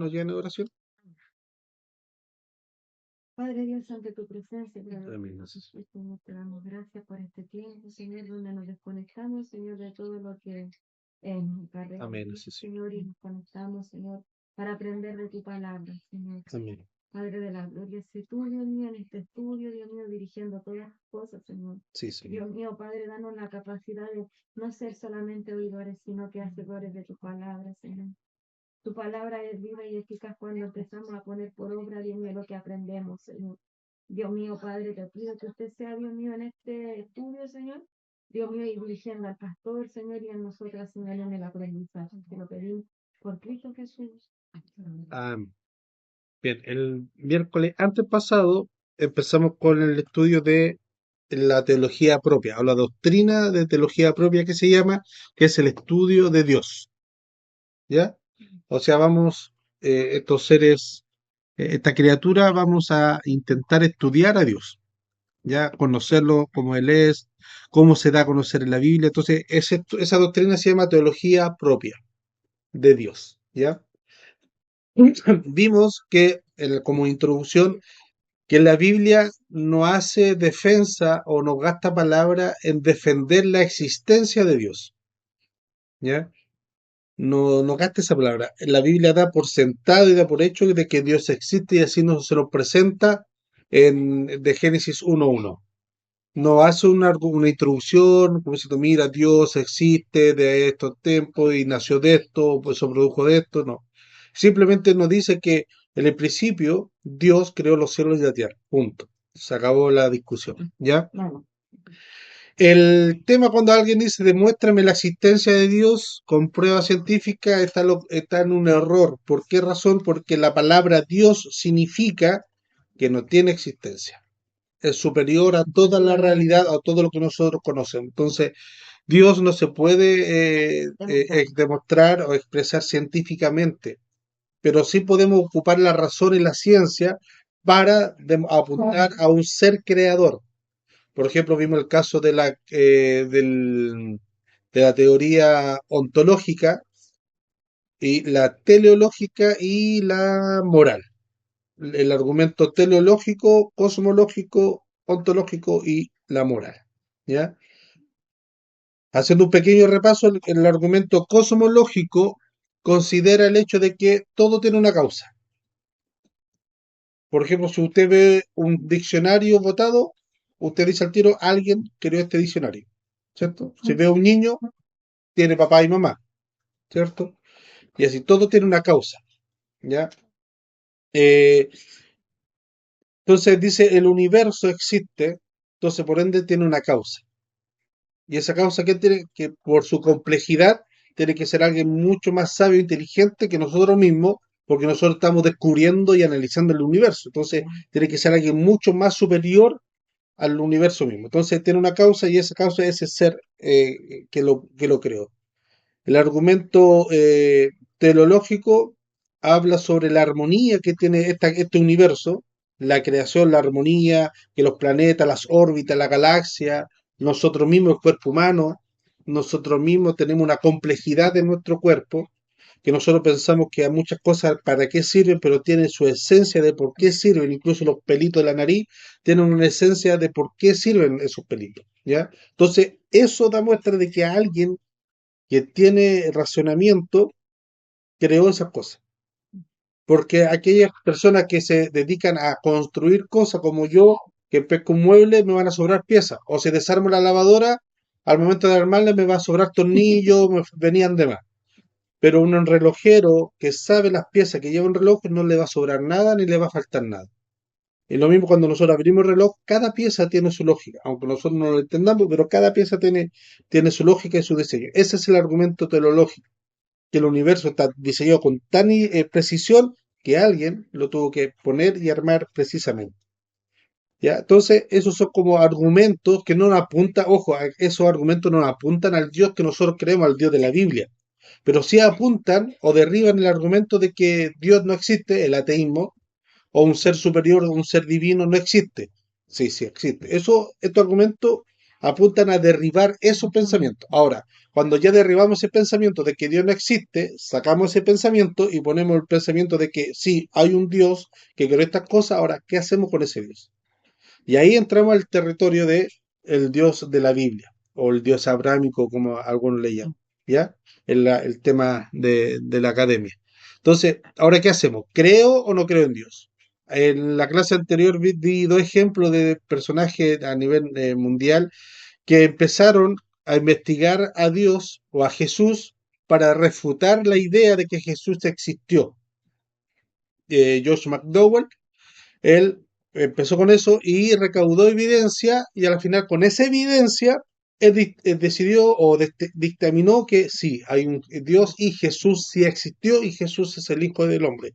nos lleven en oración. Padre Dios, ante tu presencia, Amén. Gracias. Señor, te damos gracias por este tiempo, Señor, donde nos desconectamos, Señor, de todo lo que nos acarrea, Amén. Gracias. Señor, y nos conectamos, Señor, para aprender de tu palabra, Señor. Amén. Padre de la gloria, sé tú, Dios mío, en este estudio, Dios mío, dirigiendo todas las cosas, Señor. Sí, Señor. Dios mío, Padre, danos la capacidad de no ser solamente oidores, sino que hacedores de tu palabra, Señor. Tu palabra es viva y eficaz cuando empezamos a poner por obra, Dios mío, lo que aprendemos, Señor. Dios mío, Padre, te pido que usted sea, Dios mío, en este estudio, Señor. Dios mío, y dirigiendo al pastor, Señor, y a nosotras, Señor, en el aprendizaje. Te lo pedimos por Cristo Jesús. Amén. Bien, el miércoles antepasado empezamos con el estudio de la teología propia, o la doctrina de teología propia que se llama, que es el estudio de Dios. ¿Ya? O sea, vamos, estos seres, esta criatura, vamos a intentar estudiar a Dios, ya conocerlo como Él es, cómo se da a conocer en la Biblia. Entonces, esa doctrina se llama teología propia de Dios, ¿ya? Vimos que, como introducción, que la Biblia no hace defensa o no gasta palabra en defender la existencia de Dios, ¿ya? No gasta esa palabra. La Biblia da por sentado y da por hecho de que Dios existe y así se nos presenta de Génesis 1:1. No hace una introducción, como diciendo, mira, Dios existe de estos tiempos y nació de esto, pues se produjo de esto, no. Simplemente nos dice que en el principio Dios creó los cielos y la tierra, punto. Se acabó la discusión, ¿ya? Vamos. El tema cuando alguien dice demuéstrame la existencia de Dios con pruebas científicas está en un error. ¿Por qué razón? Porque la palabra Dios significa que no tiene existencia. Es superior a toda la realidad, a todo lo que nosotros conocemos. Entonces, Dios no se puede demostrar o expresar científicamente, pero sí podemos ocupar la razón y la ciencia para apuntar a un ser creador. Por ejemplo, vimos el caso de la teoría ontológica y la teleológica y la moral. El argumento teleológico, cosmológico, ontológico y la moral. ¿Ya? Haciendo un pequeño repaso, el argumento cosmológico considera el hecho de que todo tiene una causa. Por ejemplo, si usted ve un diccionario votado, usted dice al tiro, alguien creó este diccionario, ¿cierto? Si ve un niño, tiene papá y mamá, ¿cierto? Y así, todo tiene una causa, ¿ya? Eh, entonces dice, el universo existe, entonces por ende tiene una causa. Y esa causa que tiene, que por su complejidad, tiene que ser alguien mucho más sabio e inteligente que nosotros mismos, porque nosotros estamos descubriendo y analizando el universo. Entonces, tiene que ser alguien mucho más superior al universo mismo. Entonces tiene una causa y esa causa es ese ser que lo creó. El argumento teleológico habla sobre la armonía que tiene este universo, la creación, la armonía, que los planetas, las órbitas, la galaxia, nosotros mismos, el cuerpo humano, nosotros mismos tenemos una complejidad en nuestro cuerpo que nosotros pensamos que hay muchas cosas para qué sirven, pero tienen su esencia de por qué sirven, incluso los pelitos de la nariz tienen una esencia de por qué sirven esos pelitos, ¿ya? Entonces, eso da muestra de que alguien que tiene racionamiento creó esas cosas. Porque aquellas personas que se dedican a construir cosas como yo, que pesco un mueble, me van a sobrar piezas. O si desarmo la lavadora, al momento de armarla me va a sobrar tornillos, me venían de más. Pero un relojero que sabe las piezas que lleva un reloj no le va a sobrar nada ni le va a faltar nada. Y lo mismo cuando nosotros abrimos el reloj, cada pieza tiene su lógica, aunque nosotros no lo entendamos, pero cada pieza tiene su lógica y su diseño. Ese es el argumento teleológico, que el universo está diseñado con tan precisión que alguien lo tuvo que poner y armar precisamente. ¿Ya? Entonces, esos son como argumentos que no nos apuntan, ojo, esos argumentos no nos apuntan al Dios que nosotros creemos, al Dios de la Biblia, pero sí apuntan o derriban el argumento de que Dios no existe, el ateísmo, o un ser superior o un ser divino no existe. Sí, sí existe. Estos argumentos apuntan a derribar esos pensamientos. Ahora, cuando ya derribamos ese pensamiento de que Dios no existe, sacamos ese pensamiento y ponemos el pensamiento de que sí, hay un Dios que creó estas cosas, ahora, ¿qué hacemos con ese Dios? Y ahí entramos al territorio de el Dios de la Biblia, o el Dios abrámico, como algunos le llaman, ¿ya? El tema de la academia. Entonces, ¿ahora qué hacemos? ¿Creo o no creo en Dios? En la clase anterior di dos ejemplos de personajes a nivel mundial que empezaron a investigar a Dios o a Jesús para refutar la idea de que Jesús existió. Josh McDowell, él empezó con eso y recaudó evidencia y al final con esa evidencia él decidió o dictaminó que sí, hay un Dios y Jesús sí existió y Jesús es el Hijo del Hombre.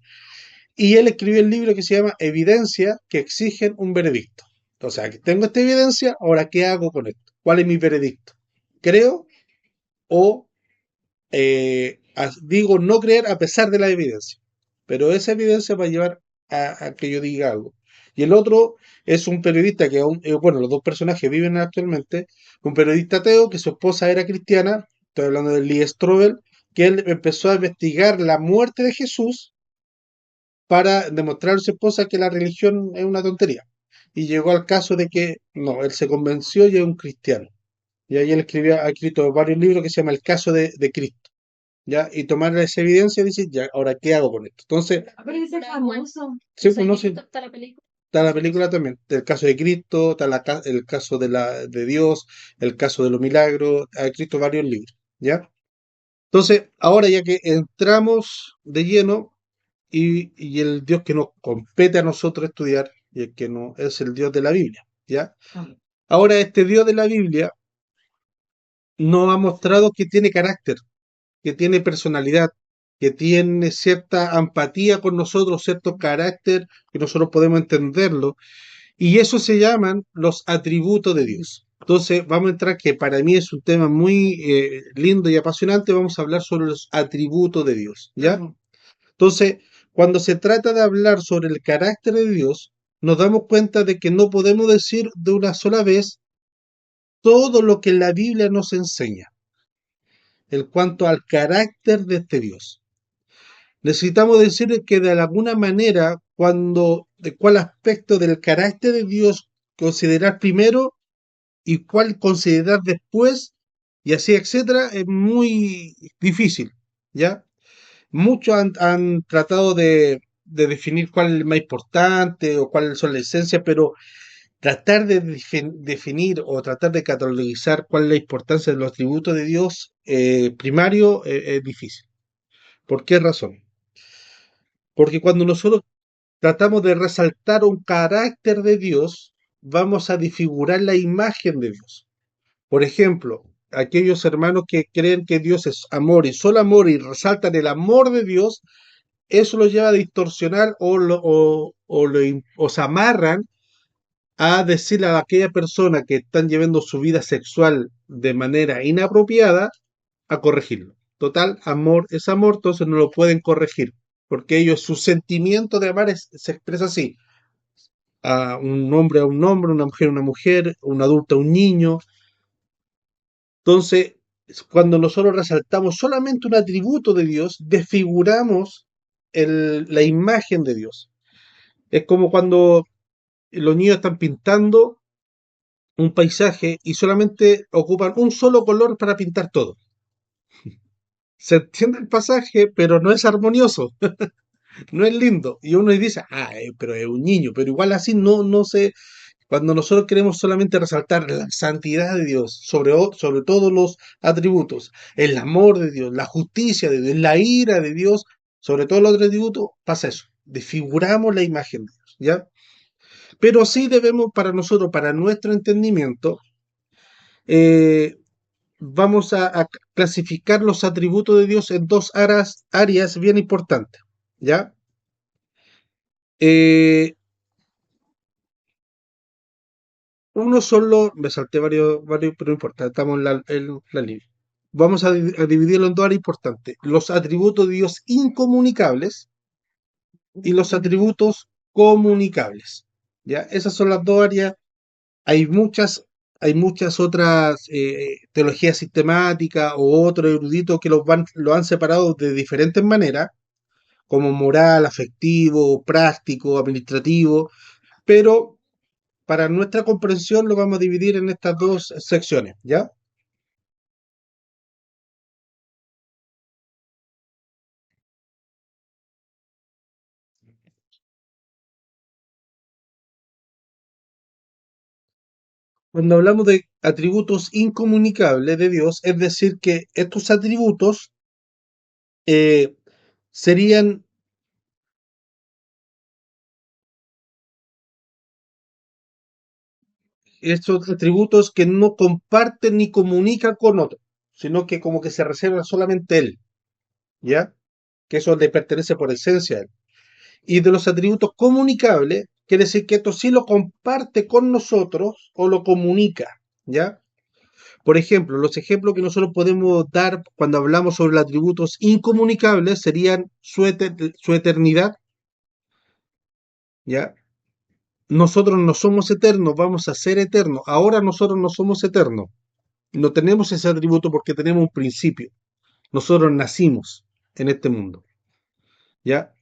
Y él escribió el libro que se llama Evidencia que exigen un veredicto. O sea, que tengo esta evidencia, ahora ¿qué hago con esto? ¿Cuál es mi veredicto? ¿Creo o digo no creer a pesar de la evidencia? Pero esa evidencia va a llevar a que yo diga algo. Y el otro es un periodista que aún, bueno, los dos personajes viven actualmente, un periodista ateo que su esposa era cristiana, estoy hablando de Lee Strobel, que él empezó a investigar la muerte de Jesús para demostrar a su esposa que la religión es una tontería. Y llegó al caso de que no, él se convenció y es un cristiano. Y ahí él ha escrito varios libros que se llama El caso de Cristo. ¿Ya? Y tomar esa evidencia y decir, ya, ahora, ¿qué hago con esto? Entonces, Pero ese es famoso. sí, pues no sé, está la película también, el caso de Cristo, está el caso de Dios, el caso de los milagros, ha escrito varios libros, ¿ya? Entonces, ahora ya que entramos de lleno y el Dios que nos compete a nosotros estudiar, y el que no es el Dios de la Biblia, ¿ya? Ahora este Dios de la Biblia nos ha mostrado que tiene carácter, que tiene personalidad, que tiene cierta empatía con nosotros, cierto carácter, que nosotros podemos entenderlo, y eso se llaman los atributos de Dios. Entonces vamos a entrar, que para mí es un tema muy lindo y apasionante, vamos a hablar sobre los atributos de Dios, ¿ya? Entonces, cuando se trata de hablar sobre el carácter de Dios, nos damos cuenta de que no podemos decir de una sola vez todo lo que la Biblia nos enseña en cuanto al carácter de este Dios. Necesitamos decir que de alguna manera, de cuál aspecto del carácter de Dios considerar primero y cuál considerar después, y así, etcétera, es muy difícil, ¿ya? Muchos han tratado de definir cuál es el más importante o cuáles son las esencias, pero tratar de definir o tratar de catalogizar cuál es la importancia de los atributos de Dios primario es difícil. ¿Por qué razón? Porque cuando nosotros tratamos de resaltar un carácter de Dios, vamos a disfigurar la imagen de Dios. Por ejemplo, aquellos hermanos que creen que Dios es amor y solo amor y resaltan el amor de Dios, eso los lleva a distorsionar o se amarran a decirle a aquella persona que están llevando su vida sexual de manera inapropiada a corregirlo. Total, amor es amor, entonces no lo pueden corregir, porque ellos, su sentimiento de amar se expresa así: a un hombre, una mujer, un adulto a un niño. Entonces, cuando nosotros resaltamos solamente un atributo de Dios, desfiguramos la imagen de Dios. Es como cuando los niños están pintando un paisaje y solamente ocupan un solo color para pintar todo. Se entiende el pasaje, pero no es armonioso, no es lindo. Y uno dice, pero es un niño, pero igual así no se. Cuando nosotros queremos solamente resaltar la santidad de Dios sobre todos los atributos, el amor de Dios, la justicia de Dios, la ira de Dios, sobre todos los atributos, pasa eso. Desfiguramos la imagen de Dios, ¿ya? Pero sí debemos, para nosotros, para nuestro entendimiento, eh, vamos a clasificar los atributos de Dios en dos áreas bien importantes, ¿ya? Eh, Uno solo, me salté varios, pero no importa, estamos en la línea. Vamos a dividirlo en dos áreas importantes: los atributos de Dios incomunicables y los atributos comunicables. ¿Ya? Esas son las dos áreas. Hay muchas hay muchas otras teologías sistemáticas o otros eruditos que lo han separado de diferentes maneras, como moral, afectivo, práctico, administrativo, pero para nuestra comprensión lo vamos a dividir en estas dos secciones, ¿ya? Cuando hablamos de atributos incomunicables de Dios, es decir, que estos atributos eh, serían estos atributos que no comparten ni comunican con otros, sino que como que se reservan solamente él, ¿ya? Que eso le pertenece por esencia a él. Y de los atributos comunicables, quiere decir que esto sí lo comparte con nosotros o lo comunica, ¿ya? Por ejemplo, los ejemplos que nosotros podemos dar cuando hablamos sobre los atributos incomunicables serían su eternidad, ¿ya? Nosotros no somos eternos, vamos a ser eternos. Ahora nosotros no somos eternos. No tenemos ese atributo porque tenemos un principio. Nosotros nacimos en este mundo. ¿Ya?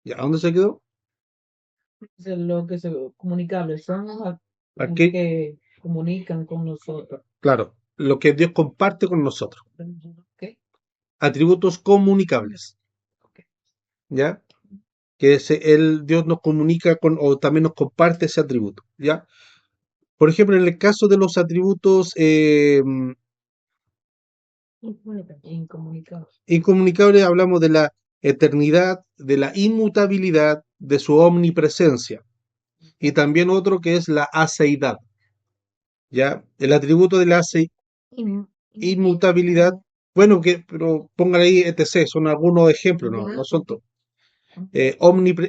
¿Ya? ¿A dónde se quedó? Es lo que se comunicable, son los Aquí, que comunican con nosotros. claro, lo que Dios comparte con nosotros. ¿Ok? Atributos comunicables. Ok. ¿Ya? Que Dios nos comunica con, o también nos comparte ese atributo. ¿Ya? Por ejemplo, en el caso de los atributos Incomunicable. incomunicables, hablamos de la eternidad, de la inmutabilidad, de su omnipresencia. Y también otro que es la aceidad. ¿Ya? El atributo de la inmutabilidad, bueno, pero póngale ahí etc. Son algunos ejemplos, no, no son todos.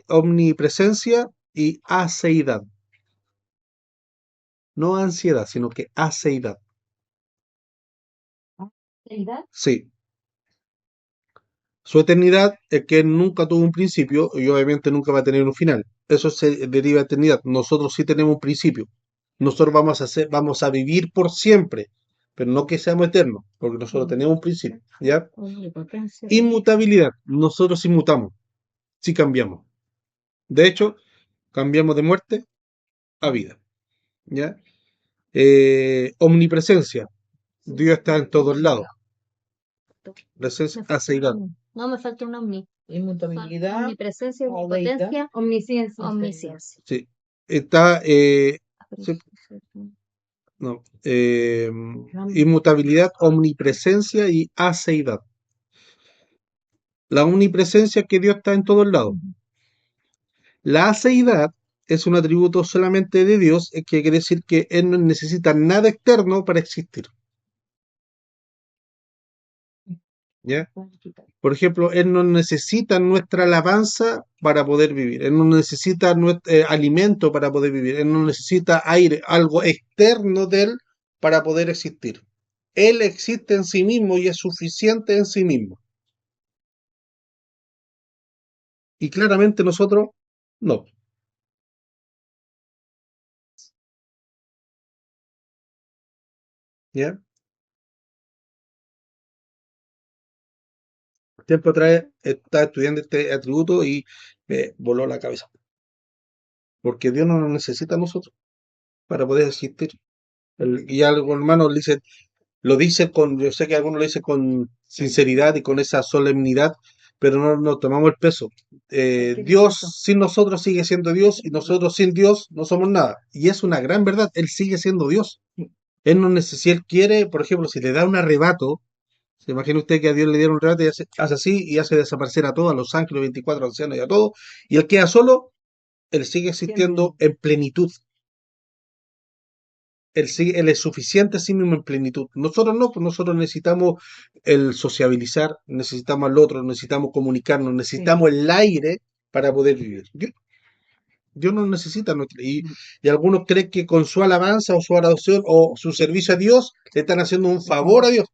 Omnipresencia y aceidad. No ansiedad, sino que aceidad. ¿Verdad? Sí. Su eternidad es que nunca tuvo un principio y obviamente nunca va a tener un final. Eso se deriva de eternidad. Nosotros sí tenemos un principio. Nosotros vamos a vivir por siempre, pero no que seamos eternos, porque nosotros tenemos un principio, ¿ya? Inmutabilidad. Nosotros inmutamos, sí cambiamos. De hecho, cambiamos de muerte a vida, ¿ya? Omnipresencia. Dios está en todos lados. Presencia, aceidad. No, me falta un omni. Inmutabilidad, Omnipresencia, Oleita. omnipotencia, omnisciencia. Omnisciencia. Sí. Está, sí, no, inmutabilidad, omnipresencia y aceidad. La omnipresencia es que Dios está en todos lados. La aceidad es un atributo solamente de Dios, que quiere decir que Él no necesita nada externo para existir. ¿Ya? Por ejemplo, Él no necesita nuestra alabanza para poder vivir. Él no necesita alimento para poder vivir. Él no necesita aire, algo externo de Él para poder existir. Él existe en sí mismo y es suficiente en sí mismo. Y claramente nosotros no. ¿Ya? Tiempo atrás estaba estudiando este atributo y me voló la cabeza. Porque Dios no nos necesita a nosotros para poder existir. Y algo, hermano, lo dice con, yo sé que algunos lo dicen con sinceridad y con esa solemnidad, pero no nos tomamos el peso. Dios sin nosotros sigue siendo Dios y nosotros sin Dios no somos nada. Y es una gran verdad, Él sigue siendo Dios. Él no necesita, si Él quiere, por ejemplo, si le da un arrebato, se imagina usted que a Dios le dieron un arrebato y hace así y hace desaparecer a todos, a los ángeles, 24 ancianos y a todos, y Él queda solo, Él sigue existiendo en plenitud. Él es suficiente a sí mismo en plenitud. Nosotros no, pues nosotros necesitamos el sociabilizar, necesitamos al otro, necesitamos comunicarnos, necesitamos el aire para poder vivir. Dios no necesita nuestro. Y algunos creen que con su alabanza o su adoración o su servicio a Dios le están haciendo un favor a Dios.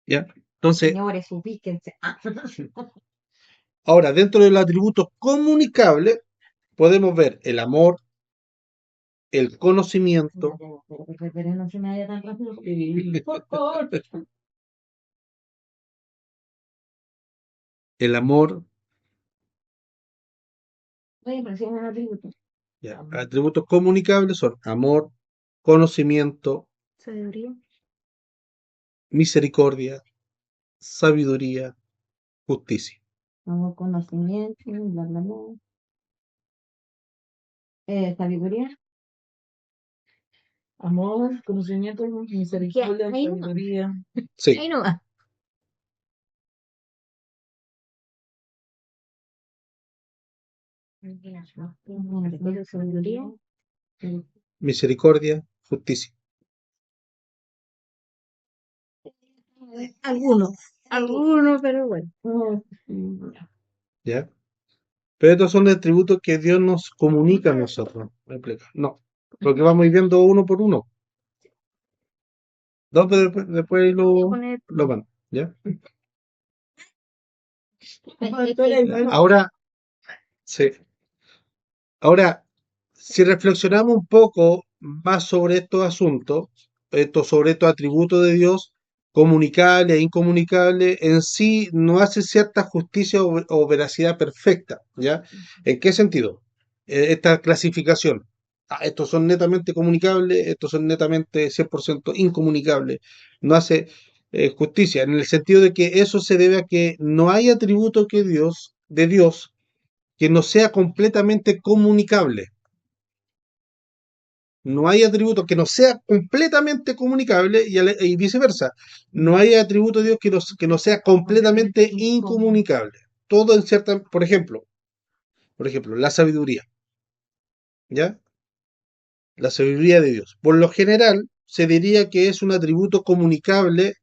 ¿Ya? Entonces, Señores, ubíquense. ahora, dentro del atributo comunicable, podemos ver el amor, el conocimiento, Pero no se me vaya tan rápido. Por favor. el amor, Oye, pero si es un atributo. ya. Atributos comunicables son amor, conocimiento, Sabiduría. misericordia, sabiduría, justicia. Amor, conocimiento, bla, bla, bla. Sabiduría. Amor, conocimiento, misericordia, Ahí no. sabiduría. Sí, Ahí no va. Sabiduría. misericordia, justicia. Algunos, pero bueno. ¿Ya? Pero estos son atributos que Dios nos comunica a nosotros. ¿Me explico? No, porque vamos viendo uno por uno. No, pero después lo van. ¿Ya? Ahora, sí. Ahora, si reflexionamos un poco más sobre estos asuntos, sobre estos atributos de Dios, comunicables e incomunicables, en sí no hace cierta justicia o veracidad perfecta, ¿ya? ¿En qué sentido? Esta clasificación. Estos son netamente comunicables, estos son netamente 100% incomunicables. No hace justicia, en el sentido de que eso se debe a que no hay atributo de Dios, que no sea completamente comunicable. No hay atributo que no sea completamente comunicable y viceversa. No hay atributo de Dios que no sea completamente incomunicable. Todo en cierta, por ejemplo, la sabiduría, ¿ya? La sabiduría de Dios. Por lo general, se diría que es un atributo comunicable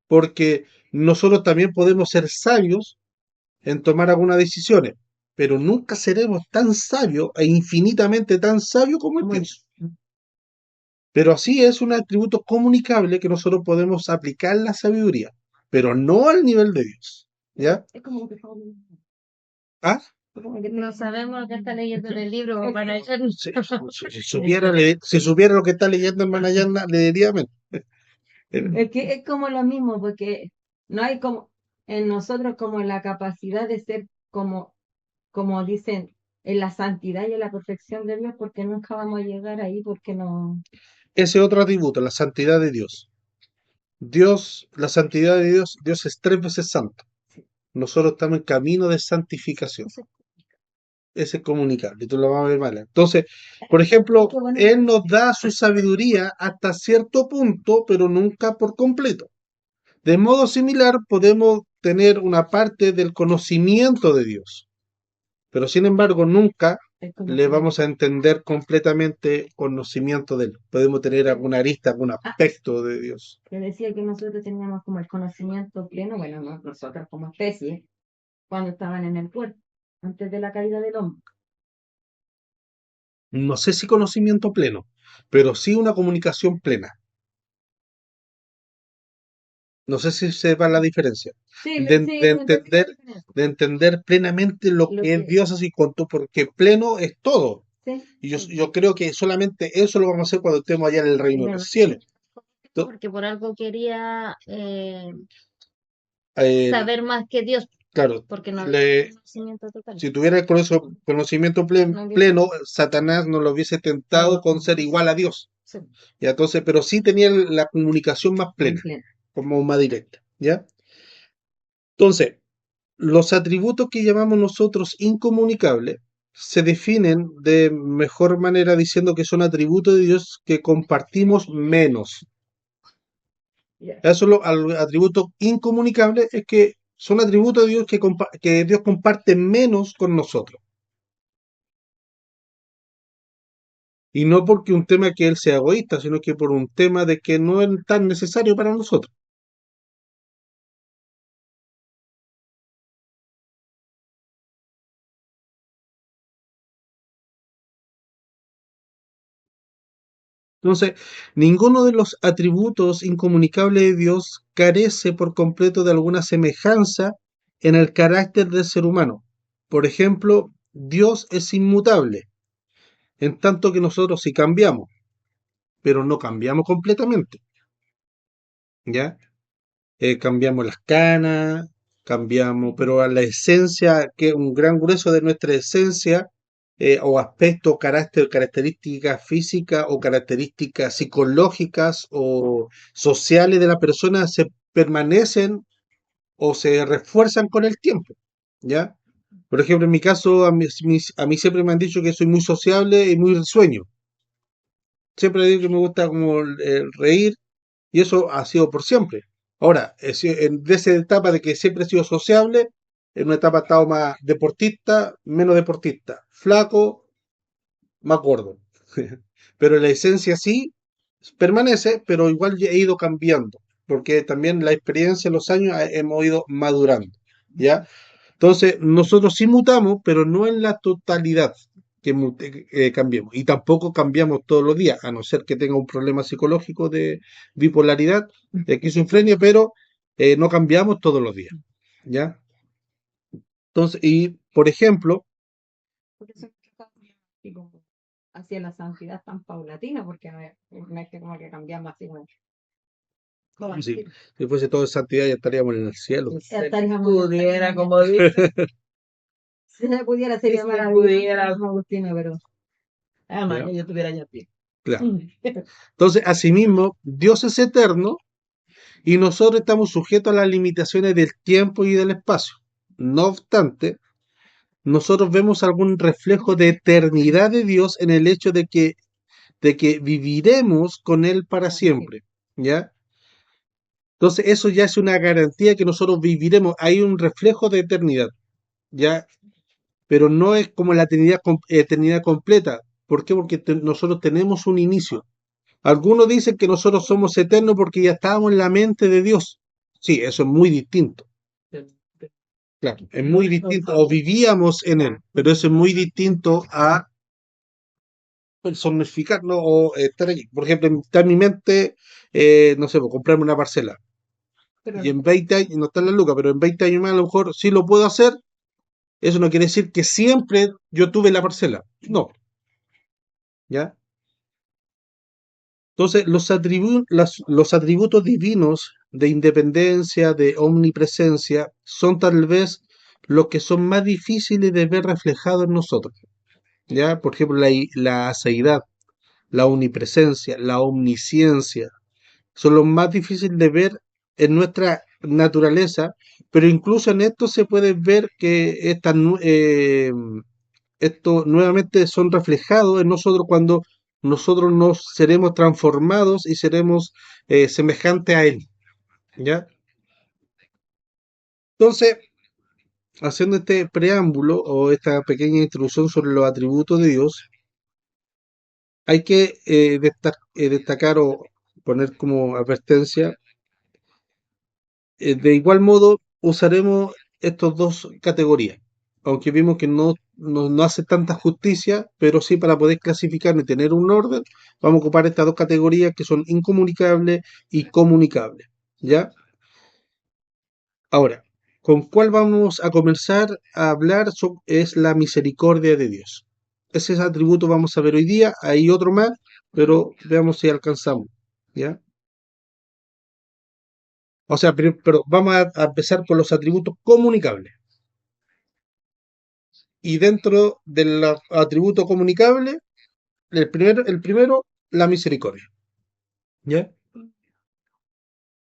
porque nosotros también podemos ser sabios en tomar algunas decisiones, pero nunca seremos tan sabios e infinitamente tan sabios como el Dios. Pero así es un atributo comunicable que nosotros podemos aplicar la sabiduría, pero no al nivel de Dios. ¿Ya? Es como que ¿Ah? no sabemos lo que está leyendo en el libro para echar. Si supiera lo que está leyendo en Manayana, le diría menos. Es que es como lo mismo, porque no hay como en nosotros como la capacidad de ser como dicen, en la santidad y en la perfección de Dios, porque nunca vamos a llegar ahí, porque no. Ese otro atributo, la santidad de Dios. La santidad de Dios, Dios es 3 veces santo. Nosotros estamos en camino de santificación. Ese es comunicable, tú lo vas a ver mal. Entonces, por ejemplo, Él nos da su sabiduría hasta cierto punto, pero nunca por completo. De modo similar, podemos tener una parte del conocimiento de Dios, pero sin embargo, nunca le vamos a entender completamente conocimiento de Él. Podemos tener alguna arista, algún aspecto de Dios. Que decía que nosotros teníamos como el conocimiento pleno, bueno, nosotros como especie, cuando estaban en el cuerpo, antes de la caída del hombre. No sé si conocimiento pleno, pero sí una comunicación plena. No sé si sepa la diferencia. Sí, De, sí, de lo entendí la entender, diferencia. de entender plenamente lo Lo que es que- Dios así cuanto, porque pleno es todo. Sí, Y yo creo que solamente eso lo vamos a hacer cuando estemos allá en el reino de los cielos. porque por algo quería Eh, saber más que Dios, claro, porque no había conocimiento total. si tuviera el conocimiento pleno, Satanás no lo hubiese tentado con ser igual a Dios. Sí, ¿Ya? Entonces, pero sí tenía la comunicación más plena, pleno. como más directa. ¿Ya? Entonces, los atributos que llamamos nosotros incomunicables se definen de mejor manera diciendo que son atributos de Dios que compartimos menos. Eso es atributo incomunicable, es que son atributos de Dios que Dios comparte menos con nosotros. Y no porque un tema que Él sea egoísta, sino que por un tema de que no es tan necesario para nosotros. Entonces, ninguno de los atributos incomunicables de Dios carece por completo de alguna semejanza en el carácter del ser humano. Por ejemplo, Dios es inmutable. En tanto que nosotros sí cambiamos, pero no cambiamos completamente, ¿ya? Cambiamos las canas, cambiamos, pero a la esencia, que es un gran grueso de nuestra esencia, o aspectos, características físicas o características psicológicas o sociales de la persona se permanecen o se refuerzan con el tiempo, ¿ya? Por ejemplo, en mi caso, a mí siempre me han dicho que soy muy sociable y muy risueño. Siempre digo que me gusta como reír y eso ha sido por siempre. Ahora, de esa etapa de que siempre he sido sociable, en una etapa he estado más deportista, menos deportista, flaco, más gordo. Pero la esencia sí permanece, pero igual he ido cambiando, porque también la experiencia, los años, hemos ido madurando, ¿ya? Entonces, nosotros sí mutamos, pero no en la totalidad que cambiemos. Y tampoco cambiamos todos los días, a no ser que tenga un problema psicológico de bipolaridad, de esquizofrenia, pero no cambiamos todos los días. ¿Ya? Entonces, y por ejemplo, Por eso es que así como hacia la santidad tan paulatina, porque no es que como que cambiamos así como si, así. si fuese todo en santidad ya estaríamos en el cielo. Si Ya se estaríamos pudiera, como dice, si se pudiera si sería se maravilloso, pudiera, Agustina, pero además, ¿Ya? yo tuviera ya ti. Claro. Entonces, asimismo, Dios es eterno y nosotros estamos sujetos a las limitaciones del tiempo y del espacio. No obstante, nosotros vemos algún reflejo de eternidad de Dios en el hecho de que viviremos con Él para siempre, ¿ya? Entonces eso ya es una garantía que nosotros viviremos, hay un reflejo de eternidad, ¿ya? Pero no es como la eternidad completa. ¿Por qué? Porque nosotros tenemos un inicio. Algunos dicen que nosotros somos eternos porque ya estábamos en la mente de Dios. Sí, eso es muy distinto. Claro, es muy distinto. O vivíamos en Él, pero eso es muy distinto a personificarlo o estar aquí. Por ejemplo, está en mi mente, no sé, pues, comprarme una parcela. pero Y en 20 años, no está en la luca, pero en 20 años más a lo mejor sí lo puedo hacer. Eso no quiere decir que siempre yo tuve la parcela. No, ¿ya? Entonces, los atributos divinos de independencia, de omnipresencia, son tal vez los que son más difíciles de ver reflejados en nosotros. ¿Ya? Por ejemplo, la aseidad, la omnipresencia, la omnisciencia, son los más difíciles de ver en nuestra naturaleza, pero incluso en esto se puede ver que esto nuevamente son reflejados en nosotros cuando nosotros nos seremos transformados y seremos semejantes a Él. ¿Ya? Entonces, haciendo este preámbulo o esta pequeña introducción sobre los atributos de Dios, hay que destacar o poner como advertencia. De igual modo, usaremos estas dos categorías, aunque vimos que no hace tanta justicia, pero sí para poder clasificar y tener un orden, vamos a ocupar estas dos categorías que son incomunicables y comunicables. ¿Ya? Ahora, ¿con cuál vamos a comenzar a hablar? Es la misericordia de Dios. Ese atributo vamos a ver hoy día, hay otro más, pero veamos si alcanzamos. ¿Ya? O sea, pero vamos a empezar por los atributos comunicables. Y dentro del atributo comunicable, el primero, la misericordia. ¿Ya?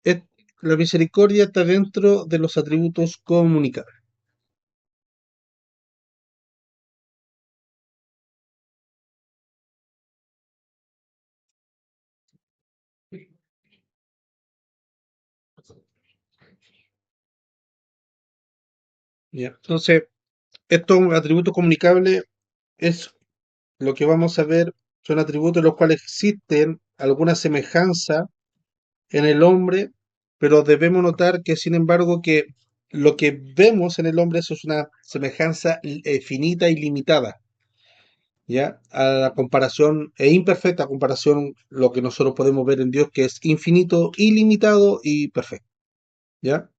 Es- la misericordia está dentro de los atributos comunicables. ¿Ya? Entonces, estos atributos comunicables es lo que vamos a ver, son atributos en los cuales existen alguna semejanza en el hombre, pero debemos notar que, sin embargo, que lo que vemos en el hombre eso es una semejanza finita y limitada. ¿Ya? A la comparación, e imperfecta comparación, lo que nosotros podemos ver en Dios, que es infinito, ilimitado y perfecto. ¿Ya?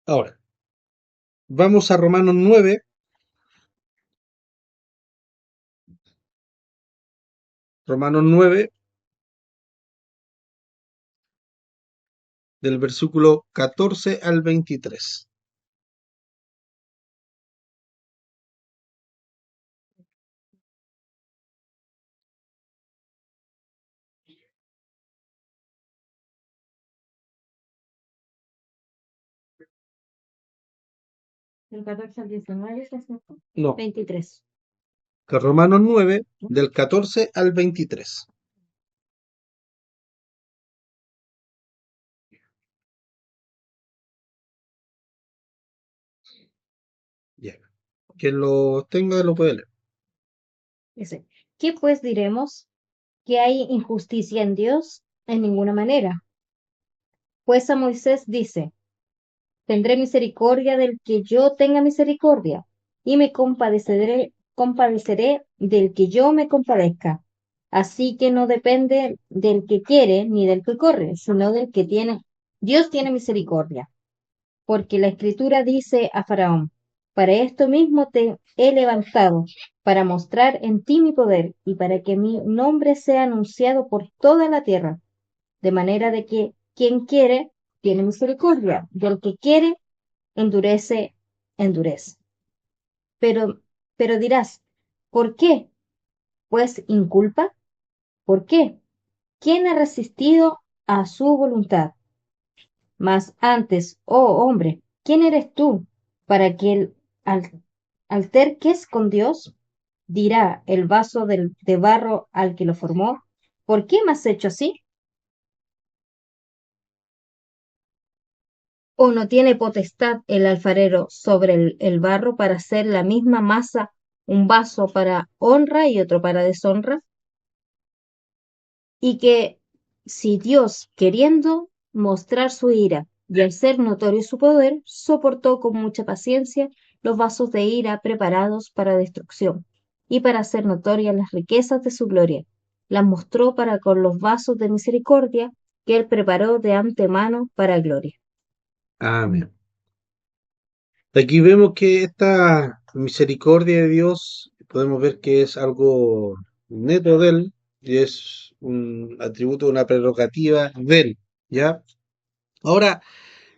Ahora, vamos a Romanos 9, Romanos 9, del versículo 14 al 23. Del 14 al 19, ¿está cierto? No, 23. que Romanos 9, del 14 al 23. Ya. Quien lo tenga lo puede leer. Dice, ¿qué pues diremos? ¿Que hay injusticia en Dios? En ninguna manera. Pues a Moisés dice, tendré misericordia del que yo tenga misericordia, y me compadeceré del que yo me compadezca. Así que no depende del que quiere ni del que corre, sino del que tiene. Dios tiene misericordia, porque la Escritura dice a Faraón, para esto mismo te he levantado, para mostrar en ti mi poder y para que mi nombre sea anunciado por toda la tierra, de manera de que quien quiere tiene misericordia, del que quiere endurece. Pero, pero dirás, ¿por qué? Pues inculpa. ¿Por qué? ¿Quién ha resistido a su voluntad? Mas antes, oh hombre, ¿quién eres tú para que alterques con Dios? Dirá el vaso de barro al que lo formó, ¿por qué me has hecho así? ¿O no tiene potestad el alfarero sobre el barro para hacer la misma masa, un vaso para honra y otro para deshonra? Y que si Dios, queriendo mostrar su ira y al ser notorio su poder, soportó con mucha paciencia los vasos de ira preparados para destrucción, y para hacer notorias las riquezas de su gloria, las mostró para con los vasos de misericordia que él preparó de antemano para gloria. Amén. Aquí vemos que esta misericordia de Dios, podemos ver que es algo neto de Él, y es un atributo, una prerrogativa de Él, ¿ya? Ahora,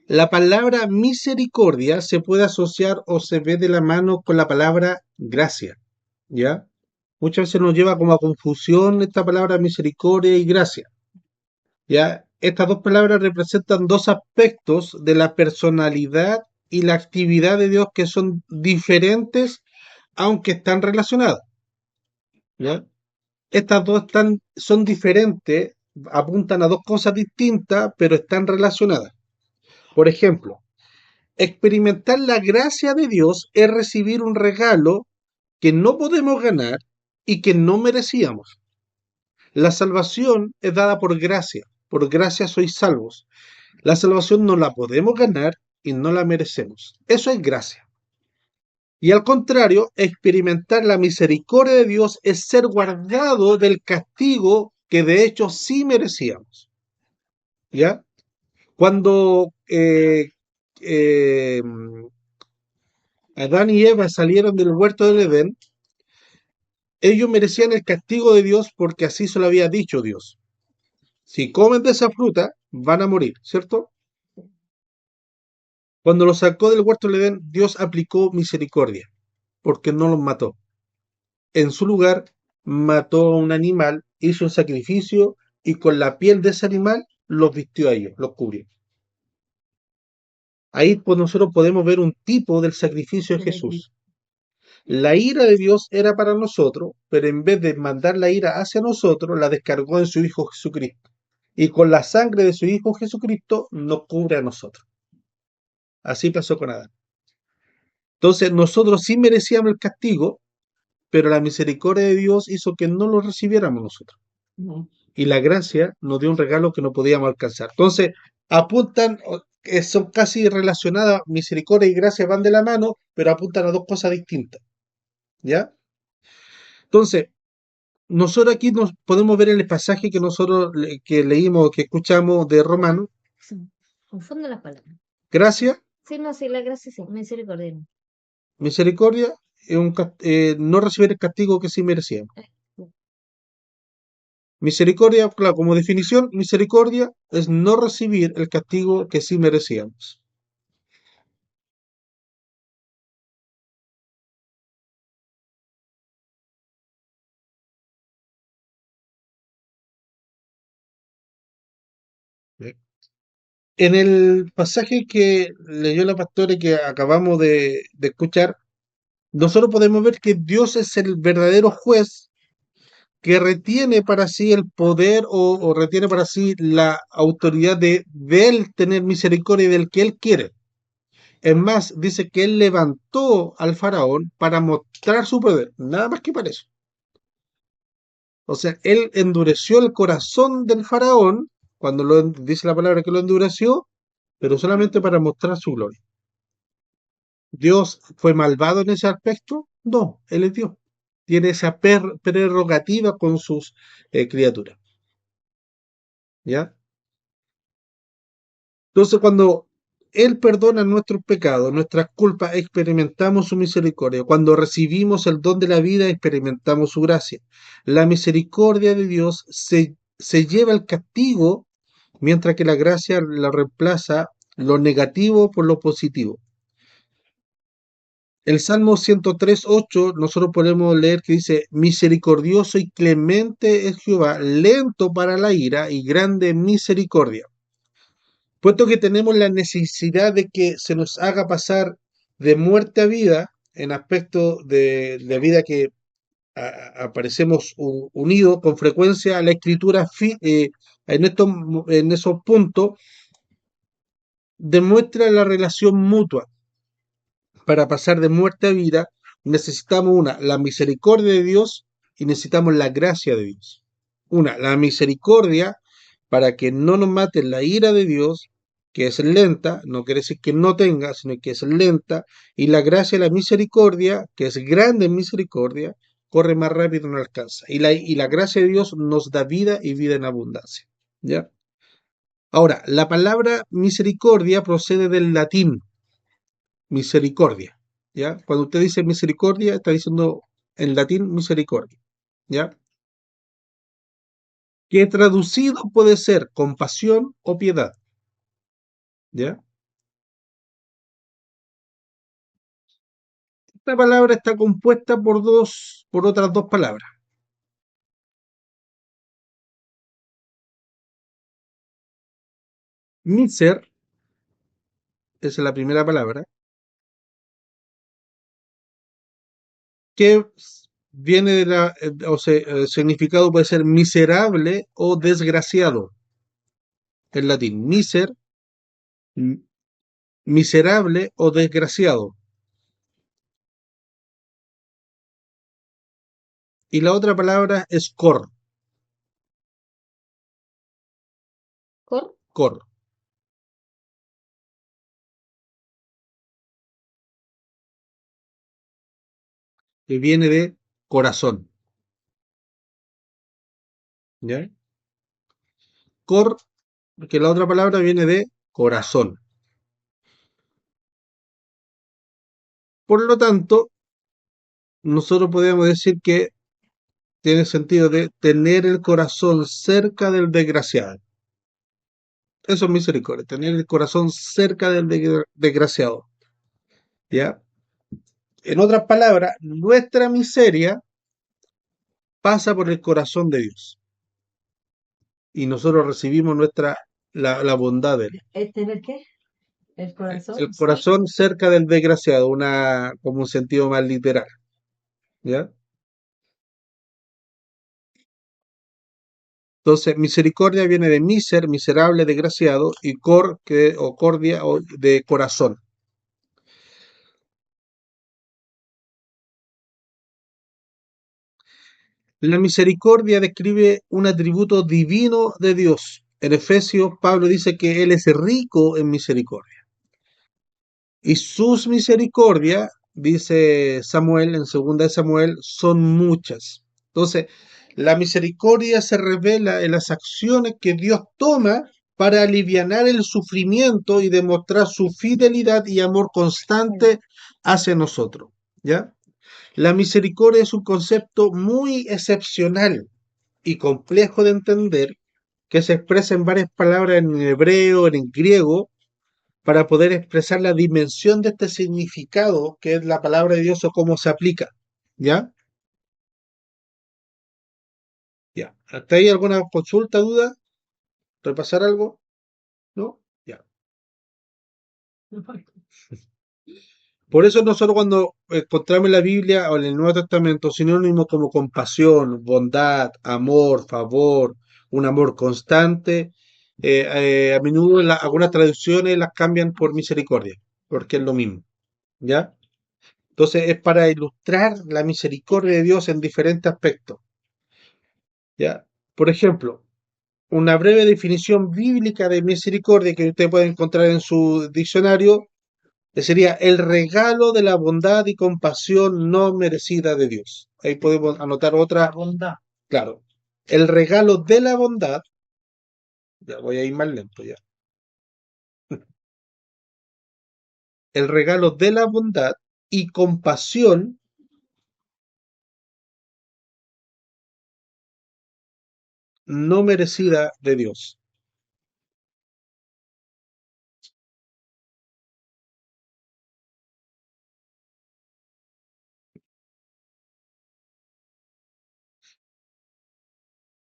la palabra misericordia se puede asociar o se ve de la mano con la palabra gracia, ¿ya? Muchas veces nos lleva como a confusión esta palabra misericordia y gracia, ¿ya? Estas dos palabras representan dos aspectos de la personalidad y la actividad de Dios que son diferentes, aunque están relacionadas, ¿ya? Estas dos son diferentes, apuntan a dos cosas distintas, pero están relacionadas. Por ejemplo, experimentar la gracia de Dios es recibir un regalo que no podemos ganar y que no merecíamos. La salvación es dada por gracia sois salvos. La salvación no la podemos ganar y no la merecemos. Eso es gracia. Y al contrario, experimentar la misericordia de Dios es ser guardado del castigo que de hecho sí merecíamos. ¿Ya? Cuando eh, Adán y Eva salieron del huerto del Edén, ellos merecían el castigo de Dios porque así se lo había dicho Dios. Si comen de esa fruta, van a morir, ¿cierto? Cuando los sacó del huerto del Edén, Dios aplicó misericordia, porque no los mató. En su lugar, mató a un animal, hizo un sacrificio y con la piel de ese animal los vistió a ellos, los cubrió. Ahí pues, nosotros podemos ver un tipo del sacrificio de Jesús. La ira de Dios era para nosotros, pero en vez de mandar la ira hacia nosotros, la descargó en su Hijo Jesucristo. Y con la sangre de su Hijo Jesucristo nos cubre a nosotros. Así pasó con Adán. Entonces nosotros sí merecíamos el castigo, pero la misericordia de Dios hizo que no lo recibiéramos nosotros. No. Y la gracia nos dio un regalo que no podíamos alcanzar. Entonces, apuntan, son casi relacionadas, misericordia y gracia van de la mano, pero apuntan a dos cosas distintas. ¿Ya? Entonces, nosotros aquí nos podemos ver en el pasaje que nosotros que leímos, que escuchamos de Romano, Sí, confundo las palabras. gracia, Sí, no, sí, la gracia sí, misericordia. No. misericordia, no recibir el castigo que sí merecíamos. Misericordia, claro, como definición, misericordia es no recibir el castigo que sí merecíamos. ¿Ve? En el pasaje que leyó la pastora y que acabamos de escuchar, nosotros podemos ver que Dios es el verdadero juez que retiene para sí el poder o retiene para sí la autoridad de él tener misericordia del que él quiere. Es más, dice que él levantó al faraón para mostrar su poder, nada más que para eso. O sea, él endureció el corazón del faraón, cuando dice la palabra que lo endureció, pero solamente para mostrar su gloria. ¿Dios fue malvado en ese aspecto? No, él es Dios. Tiene esa prerrogativa con sus criaturas. ¿Ya? Entonces, cuando Él perdona nuestros pecados, nuestras culpas, experimentamos su misericordia. Cuando recibimos el don de la vida, experimentamos su gracia. La misericordia de Dios se lleva el castigo, mientras que la gracia la reemplaza lo negativo por lo positivo. El Salmo 103:8 nosotros podemos leer que dice, misericordioso y clemente es Jehová, lento para la ira y grande en misericordia. Puesto que tenemos la necesidad de que se nos haga pasar de muerte a vida, en aspectos de vida que aparecemos unidos con frecuencia a la escritura, en esos puntos, demuestra la relación mutua. Para pasar de muerte a vida, necesitamos la misericordia de Dios y necesitamos la gracia de Dios. La misericordia para que no nos mate la ira de Dios, que es lenta, no quiere decir que no tenga, sino que es lenta, y la gracia y la misericordia, que es grande en misericordia, corre más rápido y no alcanza. Y la gracia de Dios nos da vida y vida en abundancia. ¿Ya? Ahora, la palabra misericordia procede del latín misericordia. ¿Ya? Cuando usted dice misericordia, está diciendo en latín misericordia. ¿Ya? Que traducido puede ser compasión o piedad. ¿Ya? Esta palabra está compuesta por otras dos palabras. Miser, esa es la primera palabra, que viene significado puede ser miserable o desgraciado. En latín, miserable o desgraciado. Y la otra palabra es ¿Cor? cor, que viene de corazón. ¿Ya? Cor, que la otra palabra viene de corazón. Por lo tanto, nosotros podemos decir que tiene sentido de tener el corazón cerca del desgraciado. Eso es misericordia, tener el corazón cerca del desgraciado. ¿Ya? En otras palabras, nuestra miseria pasa por el corazón de Dios. Y nosotros recibimos la bondad de Él. ¿Es tener qué? El corazón. El corazón cerca del desgraciado, como un sentido más literal. ¿Ya? Entonces, misericordia viene de miser, miserable, desgraciado, y o cordia, o de corazón. La misericordia describe un atributo divino de Dios. En Efesios, Pablo dice que Él es rico en misericordia. Y sus misericordias, dice Samuel en 2 Samuel, son muchas. Entonces, la misericordia se revela en las acciones que Dios toma para alivianar el sufrimiento y demostrar su fidelidad y amor constante hacia nosotros. ¿Ya? La misericordia es un concepto muy excepcional y complejo de entender que se expresa en varias palabras en hebreo, en griego, para poder expresar la dimensión de este significado que es la palabra de Dios o cómo se aplica. ¿Ya? Ya. ¿Hasta ahí alguna consulta, duda? ¿Repasar algo? ¿No? Ya. Por eso nosotros cuando encontramos en la Biblia o en el Nuevo Testamento sinónimos como compasión, bondad, amor, favor, un amor constante, a menudo algunas traducciones las cambian por misericordia, porque es lo mismo, ¿ya? Entonces es para ilustrar la misericordia de Dios en diferentes aspectos, ¿ya? Por ejemplo, una breve definición bíblica de misericordia que usted puede encontrar en su diccionario sería el regalo de la bondad y compasión no merecida de Dios. Ahí podemos anotar La otra, bondad. claro. El regalo de la bondad, ya voy a ir más lento ya. El regalo de la bondad y compasión no merecida de Dios.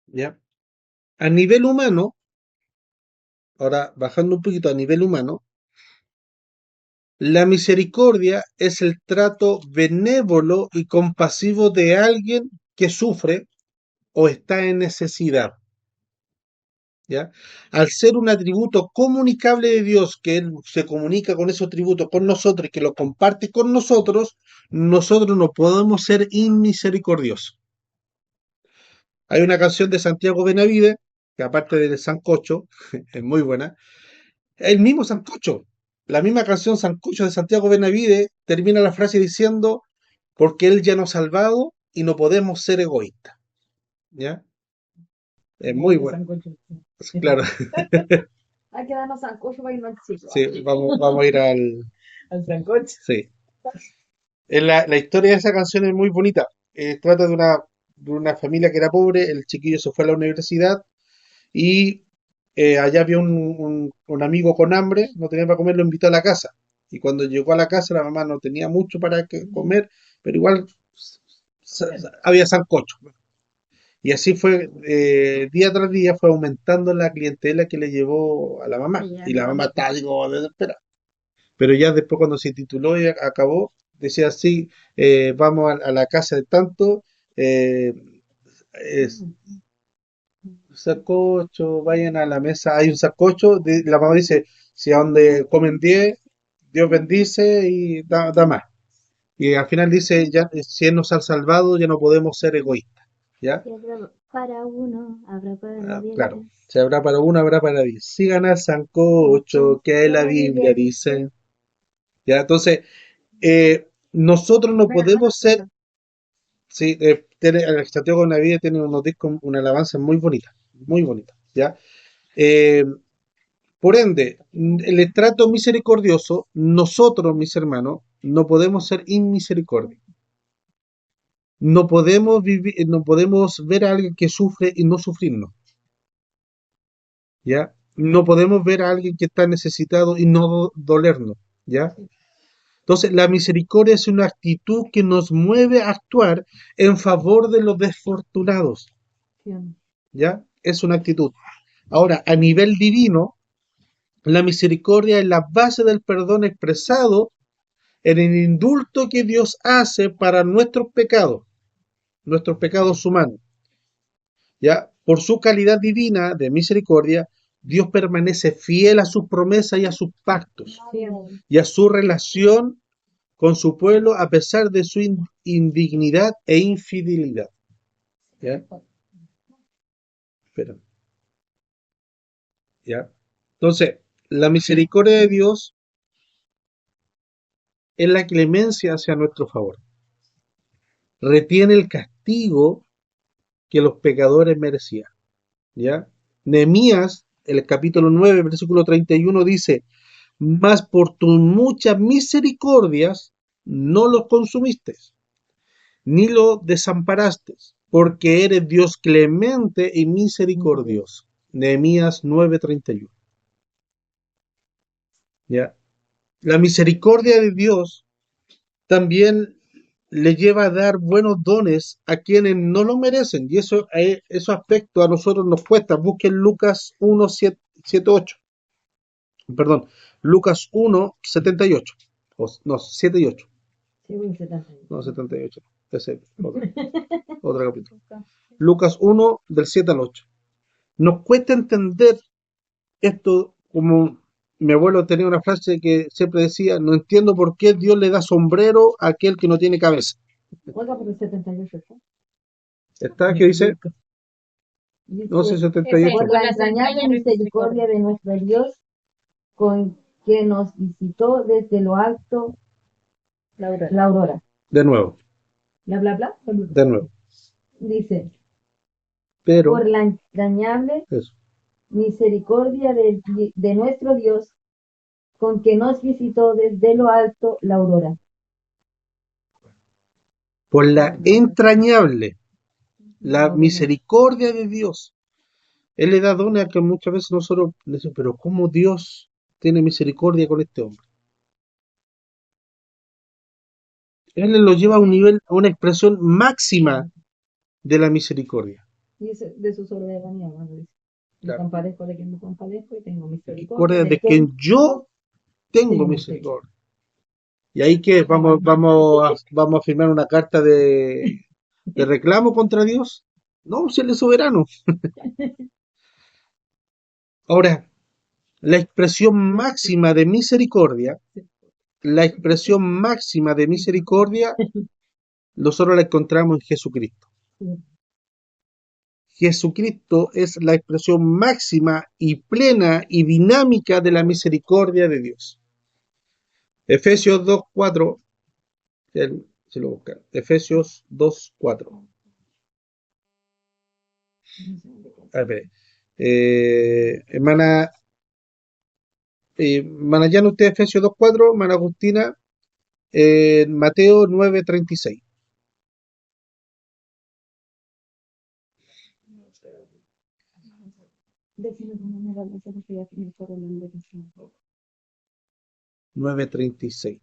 ¿Ya? A nivel humano, ahora bajando un poquito a nivel humano, la misericordia es el trato benévolo y compasivo de alguien que sufre o está en necesidad. ¿Ya? Al ser un atributo comunicable de Dios, que Él se comunica con ese atributo con nosotros y que lo comparte con nosotros, nosotros no podemos ser inmisericordiosos. Hay una canción de Santiago Benavides, que aparte del Sancocho, es muy buena, el mismo Sancocho, la misma canción Sancocho de Santiago Benavides termina la frase diciendo, porque Él ya nos ha salvado y no podemos ser egoístas. ¿Ya? Es muy Igual de bueno. sancocho. Claro, Hay que darnos sancocho para irnos al cielo. sí, vamos a ir al... Al sancocho. Sí. La historia de esa canción es muy bonita. Trata de una familia que era pobre, el chiquillo se fue a la universidad y allá había un amigo con hambre, no tenía para comer, lo invitó a la casa. Y cuando llegó a la casa la mamá no tenía mucho para comer, pero igual había sancocho. Y así fue, día tras día fue aumentando la clientela que le llevó a la mamá. Y la mamá estaba así como desesperada. Pero ya después cuando se tituló y acabó, decía así, vamos a la casa de tanto, eh, es, sacocho, vayan a la mesa, hay un sacocho, la mamá dice, si a donde comen 10, Dios bendice y da más. Y al final dice, ya, si Él nos ha salvado, ya no podemos ser egoístas. ¿Ya? Para uno, habrá para Claro, 10. si habrá para uno, habrá para 10. Sigan al sancocho, que la Biblia dice. ¿Ya? Entonces, nosotros no podemos ser, sí, el Santiago de Navidad tiene unos discos, una alabanza muy bonita, ¿ya? Eh, por ende, el trato misericordioso, nosotros, mis hermanos, no podemos ser inmisericordia. No podemos vivir, no podemos ver a alguien que sufre y no sufrirnos, ¿ya? No podemos ver a alguien que está necesitado y no dolernos, ¿ya? Entonces, la misericordia es una actitud que nos mueve a actuar en favor de los desfortunados. ¿Ya? Es una actitud. Ahora, a nivel divino, la misericordia es la base del perdón expresado en el indulto que Dios hace para nuestros pecados humanos. ¿Ya? Por su calidad divina de misericordia, Dios permanece fiel a sus promesas y a sus pactos y a su relación con su pueblo a pesar de su indignidad e infidelidad. ¿Ya? Espera. ¿Ya? Entonces, la misericordia de Dios es la clemencia hacia nuestro favor. Retiene el castigo que los pecadores merecían. ¿Ya? Nehemías, el capítulo 9, versículo 31 dice, mas por tus muchas misericordias no los consumiste, ni lo desamparaste, porque eres Dios clemente y misericordioso. Nehemías 9:31. ¿Ya? La misericordia de Dios también le lleva a dar buenos dones a quienes no lo merecen. Y esos aspectos a nosotros nos cuesta. Busquen Lucas 1, 7, 8. Perdón, Lucas 1, 78. No, 7 y 8. Sí, un 70. No, 78. Ese es otro capítulo. Lucas 1, del 7 al 8. Nos cuesta entender esto como mi abuelo tenía una frase que siempre decía, no entiendo por qué Dios le da sombrero a aquel que no tiene cabeza. Oiga, pero el 78 está. ¿Está? ¿Qué dice? Dice, 11:78. por la entrañable misericordia de nuestro Dios, con que nos visitó desde lo alto la aurora. De nuevo, Bla, bla, bla. de nuevo. Dice, Pero, por la entrañable eso. misericordia de nuestro Dios, con que nos visitó desde lo alto la aurora. Por la entrañable, la misericordia de Dios. Él le da dones a que muchas veces nosotros decimos, pero ¿cómo Dios tiene misericordia con este hombre? Él lo lleva a un nivel, a una expresión máxima de la misericordia. Y es de su soberanía, ¿no? Me Claro. compadezco de quien me compadezco y tengo Misericordia misericordia de quien yo tengo tengo misericordia. Y ahí que vamos a firmar una carta de reclamo contra Dios. No, si Él es soberano. Ahora, la expresión máxima de misericordia, nosotros la encontramos en Jesucristo. Jesucristo es la expresión máxima y plena y dinámica de la misericordia de Dios. Efesios 2:4, se lo buscan. Efesios 2:4. A ver, hermana Manayana, usted Efesios 2:4, hermana Agustina, Mateo 9:36. Déjeme ponerme la letra porque ya tiene por el nombre que se 9:36.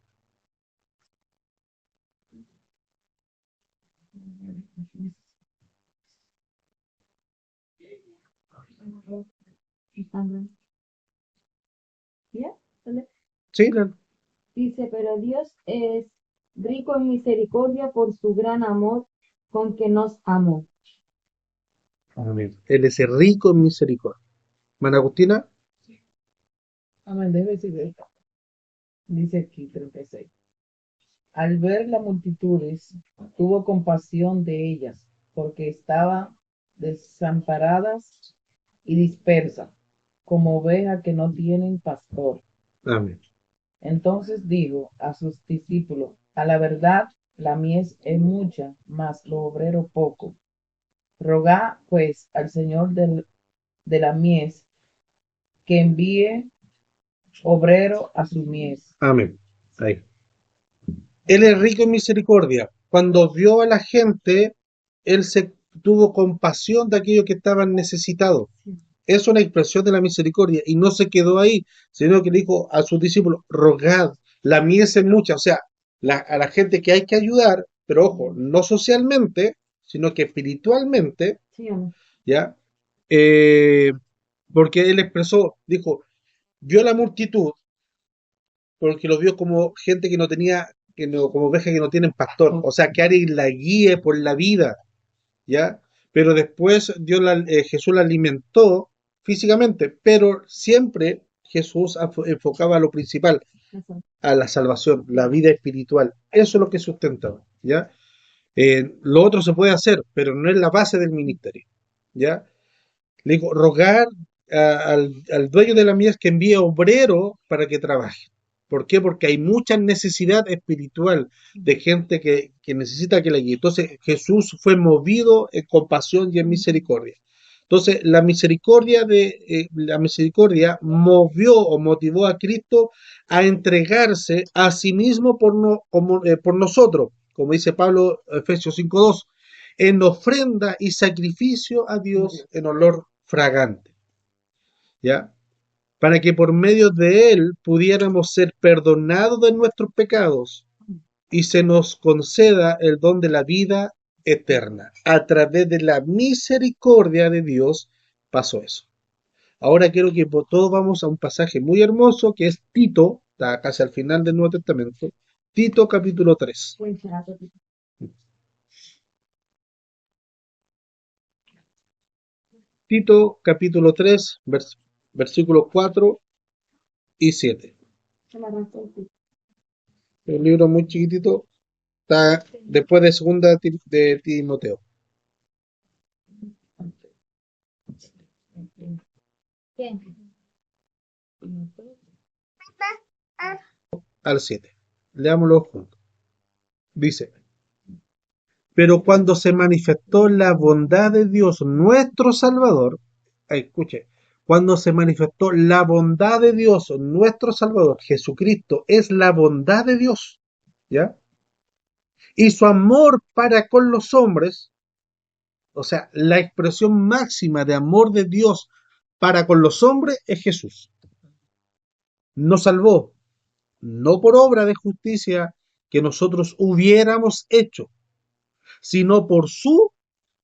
¿Ya? ¿Vale? Sí, claro. Dice, pero Dios es rico en misericordia por su gran amor con que nos amó. Amén. Él es rico en misericordia. Hermana Agustina, Amén, debe decir esto. Dice aquí 36. Al ver las multitudes, tuvo compasión de ellas, porque estaban desamparadas y dispersas, como ovejas que no tienen pastor. amén. Entonces dijo a sus discípulos, a la verdad, la mies es mucha, mas los obreros poco. Rogad, pues, al Señor de la mies que envíe obrero a su mies. Amén. Ahí. Él es rico en misericordia. Cuando vio a la gente, él se tuvo compasión de aquellos que estaban necesitados. Es una expresión de la misericordia y no se quedó ahí, sino que dijo a sus discípulos, rogad, la mies es mucha, o sea, a la gente que hay que ayudar, pero ojo, no socialmente, sino que espiritualmente, ¿Sí o no? ¿ya? Porque él expresó, dijo, vio la multitud, porque lo vio como gente que no tenía, como ovejas que no tienen pastor, o sea, que alguien la guíe por la vida, ¿ya? Pero después Jesús la alimentó físicamente, pero siempre Jesús enfocaba a lo principal, Eso. a la salvación, la vida espiritual. Eso es lo que sustentaba, ¿ya? Lo otro se puede hacer, pero no es la base del ministerio, ¿ya? Le digo, rogar al dueño de la mies que envíe obrero para que trabaje. ¿Por qué? Porque hay mucha necesidad espiritual de gente que necesita que la guíe. Entonces Jesús fue movido en compasión y en misericordia. Entonces la misericordia movió o motivó a Cristo a entregarse a sí mismo por nosotros, como dice Pablo, Efesios 5:2. en ofrenda y sacrificio a Dios en olor fragante, ¿ya? Para que por medio de él pudiéramos ser perdonados de nuestros pecados y se nos conceda el don de la vida eterna. A través de la misericordia de Dios pasó eso. Ahora quiero que todos vamos a un pasaje muy hermoso que es Tito, está casi al final del Nuevo Testamento, Tito capítulo 3. Tito capítulo 3, versículos 4 y 7. Es un libro muy chiquitito, está después de segunda de Timoteo. Al 7. Leámoslo juntos. Dice, pero cuando se manifestó la bondad de Dios nuestro Salvador, escuche, cuando se manifestó la bondad de Dios nuestro Salvador, Jesucristo es la bondad de Dios, ¿ya? Y su amor para con los hombres, o sea, la expresión máxima de amor de Dios para con los hombres es Jesús. Nos salvó, no por obra de justicia que nosotros hubiéramos hecho, sino por su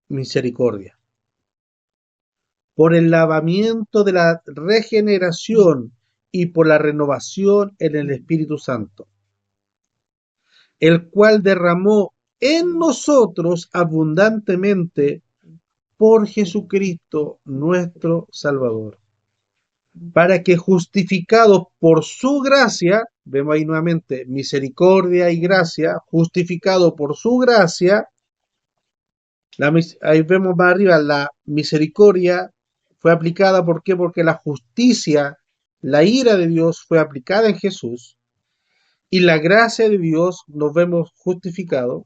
misericordia, por el lavamiento de la regeneración y por la renovación en el Espíritu Santo, el cual derramó en nosotros abundantemente por Jesucristo nuestro Salvador, para que justificados por su gracia, vemos ahí nuevamente misericordia y gracia, justificado por su gracia, ahí vemos más arriba, la misericordia fue aplicada, ¿por qué? Porque la justicia, la ira de Dios fue aplicada en Jesús, y la gracia de Dios nos vemos justificados,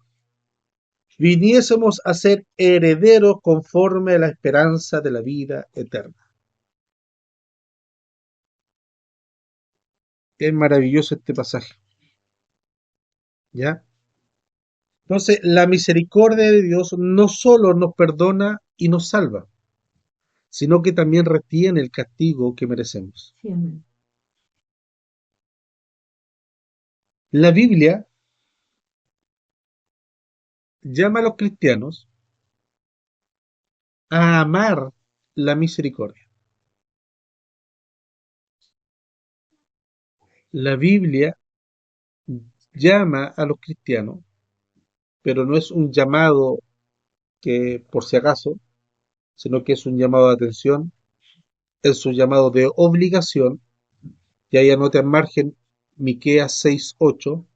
viniésemos a ser herederos conforme a la esperanza de la vida eterna. Es maravilloso este pasaje, ¿ya? Entonces, la misericordia de Dios no solo nos perdona y nos salva, sino que también retiene el castigo que merecemos. Sí, amén. La Biblia llama a los cristianos a amar la misericordia. La Biblia llama a los cristianos, pero no es un llamado que por si acaso, sino que es un llamado de atención, es un llamado de obligación, y ahí anota en margen Miqueas 6:8,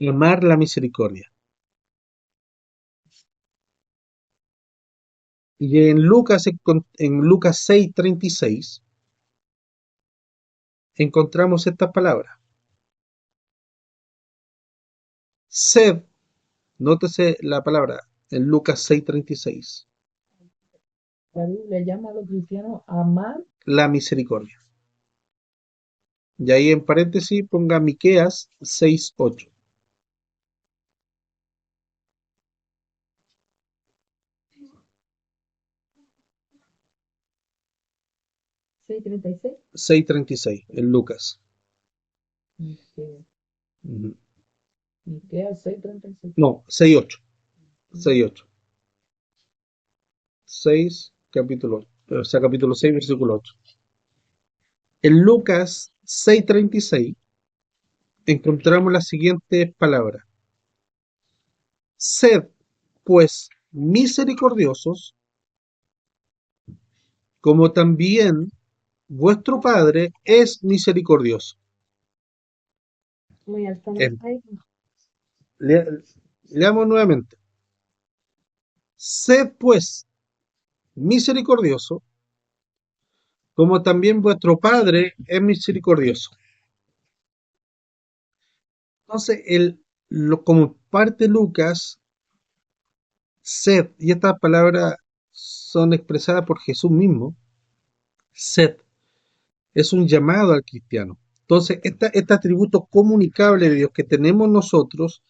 amar la misericordia. Y en Lucas 6:36 encontramos estas palabras. Sed, nótese la palabra en Lucas 6:36, La Biblia llama a los cristianos a amar. la misericordia. Y ahí en paréntesis ponga Miqueas 6:8. ¿6:36? 6:36 en Lucas. Miqueas Ujú. 6:36. No, 6:8. 6:8. 6, capítulo, o sea, capítulo 6, versículo 8. En Lucas 6:36 encontramos las siguientes palabras. Sed, pues, misericordiosos, como también vuestro Padre es misericordioso. Muy alto. Leamos nuevamente. Sed, pues, misericordioso, como también vuestro Padre es misericordioso. Entonces, como parte Lucas, sed, y estas palabras son expresadas por Jesús mismo, sed, es un llamado al cristiano. Entonces, este atributo comunicable de Dios que tenemos nosotros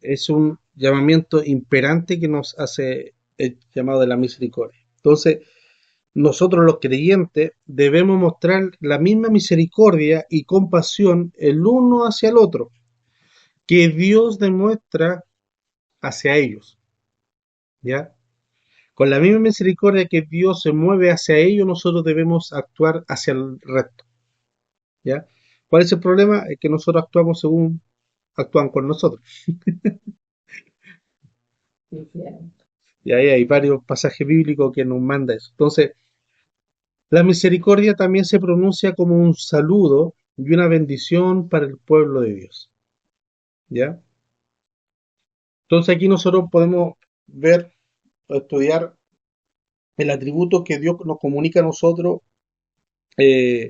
es un llamamiento imperante que nos hace el llamado de la misericordia. Entonces, nosotros los creyentes debemos mostrar la misma misericordia y compasión el uno hacia el otro que Dios demuestra hacia ellos, ¿ya? Con la misma misericordia que Dios se mueve hacia ellos, nosotros debemos actuar hacia el resto, ¿ya? ¿Cuál es el problema? Es que nosotros actuamos según actúan con nosotros. Diferente. Y ahí hay varios pasajes bíblicos que nos manda eso. Entonces, la misericordia también se pronuncia como un saludo y una bendición para el pueblo de Dios, ¿ya? Entonces aquí nosotros podemos ver o estudiar el atributo que Dios nos comunica a nosotros desde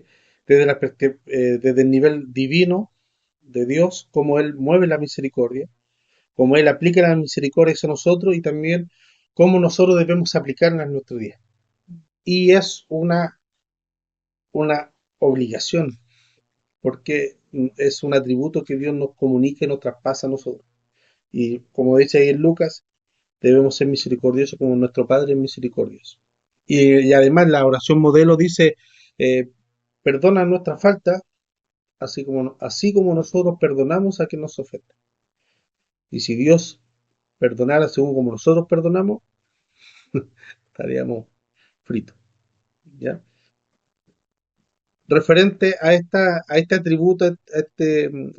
desde el nivel divino de Dios, cómo Él mueve la misericordia, cómo Él aplica la misericordia hacia nosotros y también cómo nosotros debemos aplicarla en nuestro día. Y es una obligación, porque es un atributo que Dios nos comunica y nos traspasa a nosotros. Y como dice ahí en Lucas, debemos ser misericordiosos como nuestro Padre es misericordioso. Y además la oración modelo dice, eh, perdona nuestra falta, así como nosotros perdonamos a quien nos ofende. Y si Dios perdonara según como nosotros perdonamos, estaríamos fritos. ¿Ya? Referente a este atributo, a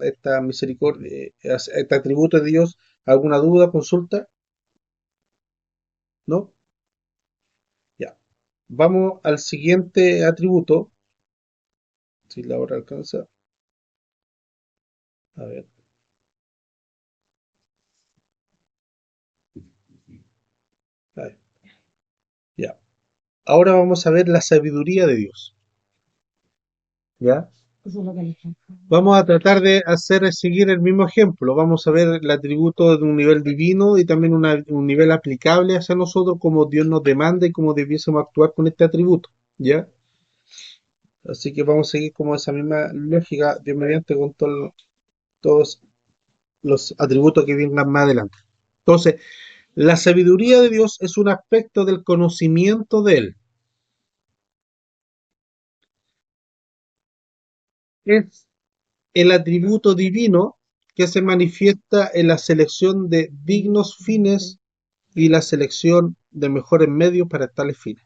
esta misericordia, a este atributo de Dios, ¿alguna duda, consulta? ¿No? Ya. Vamos al siguiente atributo, si la hora alcanza. A ver. Ahí. Ya. Ahora vamos a ver la sabiduría de Dios. ¿Ya? Eso es lo que le falta. Vamos a tratar de seguir el mismo ejemplo. Vamos a ver el atributo de un nivel divino y también un nivel aplicable hacia nosotros, como Dios nos demanda y cómo debiésemos actuar con este atributo. ¿Ya? Así que vamos a seguir como esa misma lógica, Dios mediante, con todos los atributos que vengan más adelante. Entonces, la sabiduría de Dios es un aspecto del conocimiento de Él. Es el atributo divino que se manifiesta en la selección de dignos fines y la selección de mejores medios para tales fines.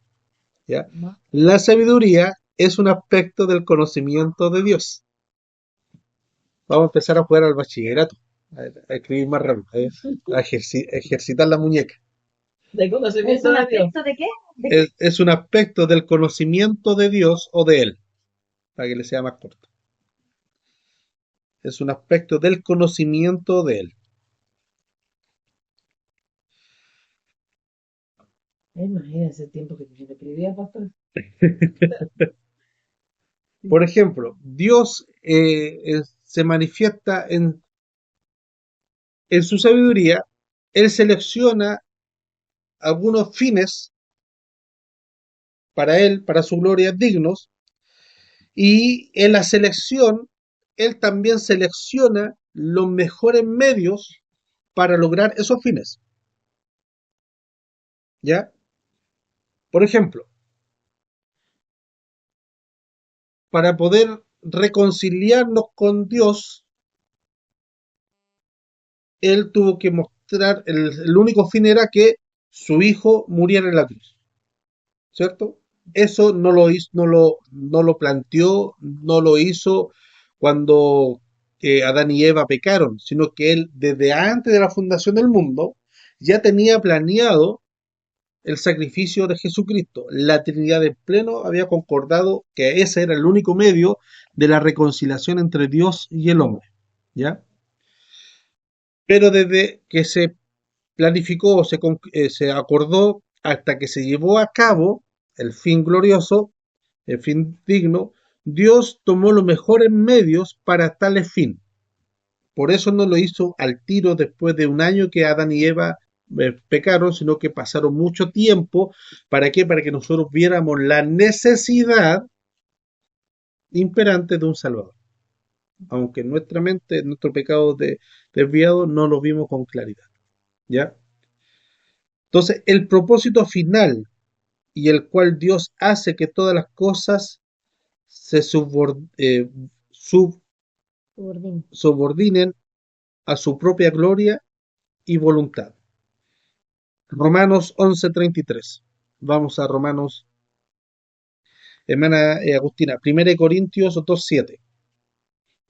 ¿Ya? La sabiduría es un aspecto del conocimiento de Dios. Vamos a empezar a jugar al bachillerato, a escribir más rápido, a ejercitar la muñeca. ¿De ¿Es conocimiento un de Dios? aspecto de qué? ¿De qué? Es un aspecto del conocimiento de Dios o de Él, para que le sea más corto. Es un aspecto del conocimiento de Él. Imagínese el tiempo que yo escribía, pastor. Por ejemplo, Dios se manifiesta en su sabiduría. Él selecciona algunos fines para Él, para su gloria, dignos, y en la selección, Él también selecciona los mejores medios para lograr esos fines. ¿Ya? Por ejemplo, para poder reconciliarnos con Dios, Él tuvo que mostrar, el único fin era que su hijo muriera en la cruz. ¿Cierto? Eso no lo hizo, no lo planteó, no lo hizo cuando Adán y Eva pecaron, sino que él desde antes de la fundación del mundo ya tenía planeado el sacrificio de Jesucristo. La Trinidad en pleno había concordado que ese era el único medio de la reconciliación entre Dios y el hombre. ¿Ya? Pero desde que se planificó, se acordó, hasta que se llevó a cabo el fin glorioso, el fin digno, Dios tomó los mejores medios para tal fin. Por eso no lo hizo al tiro después de un año que Adán y Eva pecaron, sino que pasaron mucho tiempo. ¿Para qué? Para que nosotros viéramos la necesidad imperante de un Salvador. aunque en nuestra mente, en nuestro pecado desviado, no lo vimos con claridad. ¿Ya? Entonces, el propósito final y el cual Dios hace que todas las cosas se Subordina. subordinen a su propia gloria y voluntad. Romanos 11:33. Vamos a Romanos, hermana Agustina, 1 Corintios 2:7.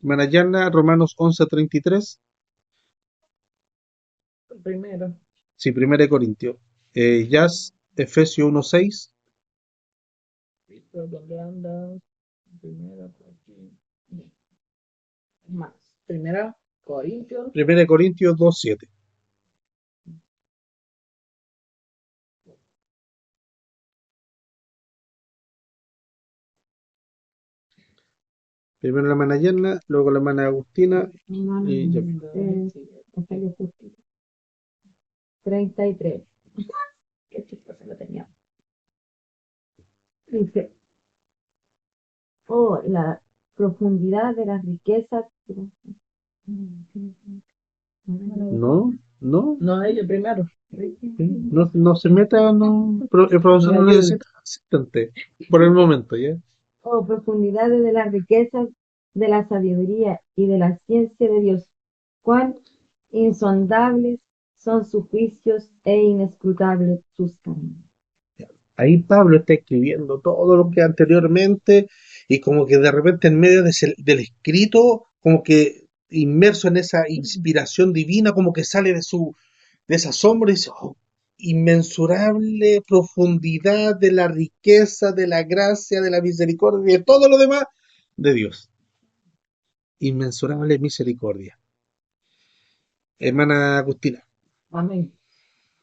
Hermana Yana, Romanos 11:33. Primero. Sí, 1 Corintios. Jazz, Efesios 1:6. ¿Dónde andas? Primero, por aquí. Más. Primera, Corintios. 1 Corintios 2:7. Primero la hermana Yana, luego la hermana Agustina y yo. Evangelio justo. 33. Qué chistoso lo tenía. Dice, oh, la profundidad de las riquezas. No, no, No, ellos primero. no, no se meta, no, el profesor no necesita asistente por el momento, ¿ya? Oh, profundidades de las riquezas de la sabiduría y de la ciencia de Dios. Cuán insondables son sus juicios e inescrutables sus caminos. Ahí Pablo está escribiendo todo lo que anteriormente y como que de repente en medio del escrito, como que inmerso en esa inspiración divina, como que sale de esa sombra y dice, "Oh, inmensurable profundidad de la riqueza, de la gracia, de la misericordia, de todo lo demás de Dios. Inmensurable misericordia. Hermana Agustina. Amén.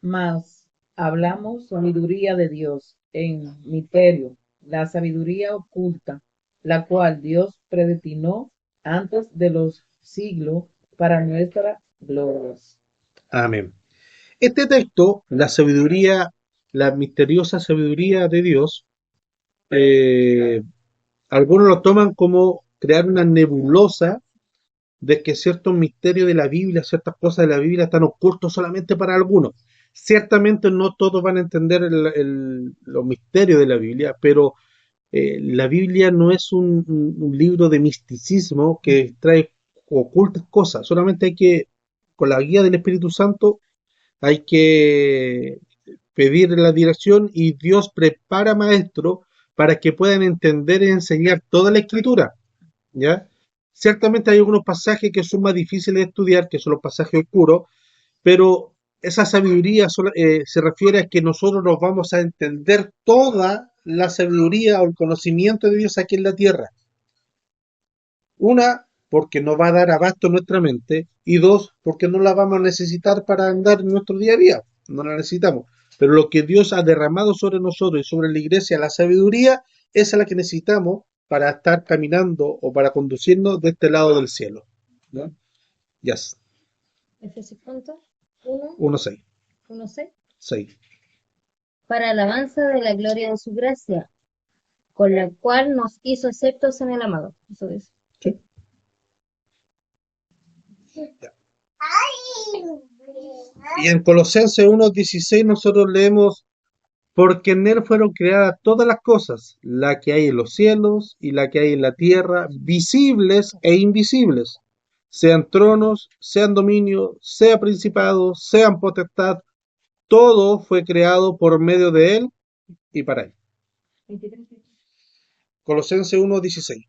Mas hablamos sabiduría de Dios en misterio, la sabiduría oculta, la cual Dios predestinó antes de los siglos para nuestra gloria. Amén. Este texto, la sabiduría, la misteriosa sabiduría de Dios, eh, algunos lo toman como crear una nebulosa de que ciertos misterios de la Biblia, ciertas cosas de la Biblia están ocultos solamente para algunos. Ciertamente no todos van a entender los misterios de la Biblia, pero la Biblia no es un libro de misticismo que trae ocultas cosas, solamente hay que, con la guía del Espíritu Santo, hay que pedir la dirección y Dios prepara maestros para que puedan entender y enseñar toda la escritura, ¿ya? Ciertamente hay algunos pasajes que son más difíciles de estudiar, que son los pasajes oscuros, pero esa sabiduría se refiere a que nosotros nos vamos a entender toda la sabiduría o el conocimiento de Dios aquí en la tierra. Una, porque nos va a dar abasto nuestra mente, y dos, porque no la vamos a necesitar para andar en nuestro día a día. No la necesitamos. Pero lo que Dios ha derramado sobre nosotros y sobre la iglesia, la sabiduría, esa es la que necesitamos para estar caminando o para conducirnos de este lado del cielo. ¿No? Yes. Efesios cuánto? 1, 1:6. 1:6. 6. Para alabanza de la gloria de su gracia, con la cual nos hizo aceptos en el amado. Eso es. ¿Sí? Y en Colosenses 1:16 nosotros leemos, porque en él fueron creadas todas las cosas, la que hay en los cielos y la que hay en la tierra, visibles e invisibles, sean tronos, sean dominios, sean principados, sean potestad, todo fue creado por medio de él y para él. 23. Colosenses 1:16.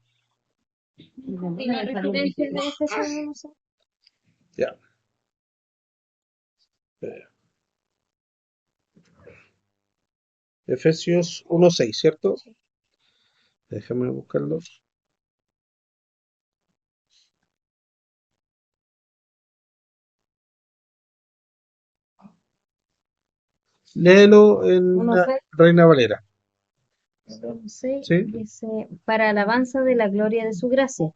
¿Y la referencia de Efesios 1:6? Ya. Efesios 1:6, ¿cierto? Déjame buscarlo. Léelo en 1:6. Reina Valera. 1:6 ¿Sí? dice, para alabanza de la gloria de su gracia,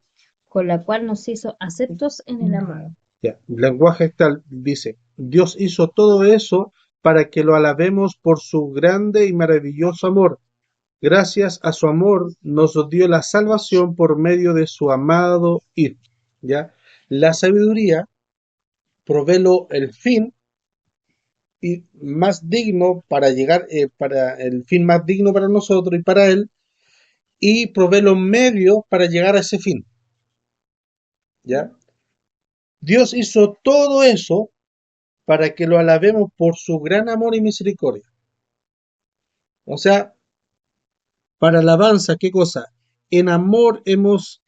con la cual nos hizo aceptos en el amado. Ya. Lenguaje actual dice, Dios hizo todo eso para que lo alabemos por su grande y maravilloso amor. Gracias a su amor nos dio la salvación por medio de su amado Hijo. ¿ya? La sabiduría provee el fin y más digno para llegar, para el fin más digno para nosotros y para él, y provee los medios para llegar a ese fin, ¿ya? Dios hizo todo eso para que lo alabemos por su gran amor y misericordia. O sea, para alabanza, ¿qué cosa? En amor hemos,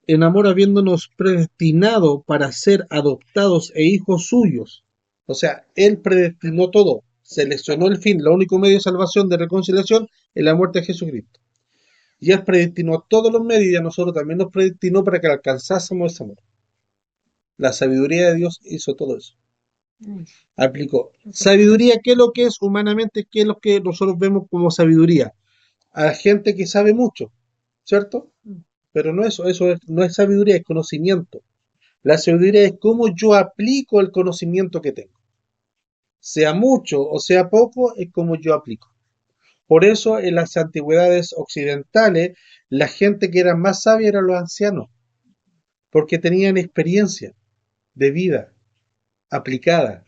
en amor habiéndonos predestinado para ser adoptados e hijos suyos. O sea, Él predestinó todo, seleccionó el fin, el único medio de salvación, de reconciliación, es la muerte de Jesucristo. Y Él predestinó todos los medios y a nosotros también nos predestinó para que alcanzásemos ese amor. La sabiduría de Dios hizo todo eso. Mm. Aplicó. Sabiduría, ¿qué es lo que es humanamente? ¿Qué es lo que nosotros vemos como sabiduría? A la gente que sabe mucho, ¿cierto? Pero no no es sabiduría, es conocimiento. La sabiduría es cómo yo aplico el conocimiento que tengo. Sea mucho o sea poco, es como yo aplico. Por eso en las antigüedades occidentales, la gente que era más sabia eran los ancianos, porque tenían experiencia de vida aplicada.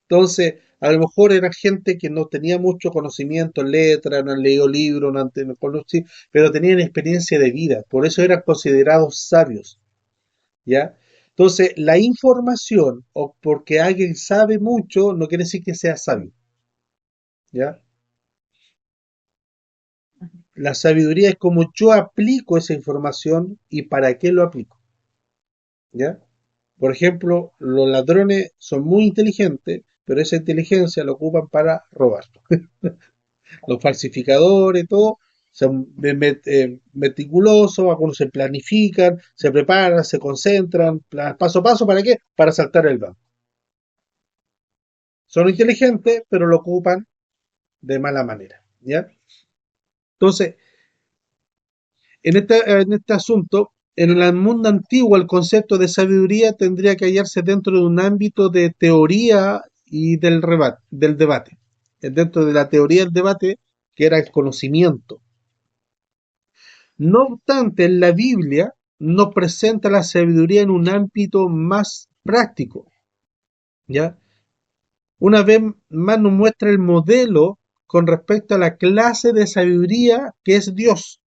Entonces, a lo mejor era gente que no tenía mucho conocimiento en letra, no han leído libros, no conocían, pero tenían experiencia de vida, por eso eran considerados sabios, ¿ya? Entonces, la información o porque alguien sabe mucho no quiere decir que sea sabio, ¿ya? La sabiduría es como yo aplico esa información y para qué lo aplico, ¿ya? Por ejemplo, los ladrones son muy inteligentes, pero esa inteligencia la ocupan para robar. Los falsificadores, todo, son meticulosos, algunos se planifican, se preparan, se concentran, paso a paso, ¿para qué? Para saltar el banco. Son inteligentes, pero lo ocupan de mala manera, ¿ya? Entonces, en este asunto, en el mundo antiguo, el concepto de sabiduría tendría que hallarse dentro de un ámbito de teoría y del debate. Dentro de la teoría del debate, que era el conocimiento. No obstante, en la Biblia nos presenta la sabiduría en un ámbito más práctico, ¿ya? Una vez más nos muestra el modelo con respecto a la clase de sabiduría que es Dios.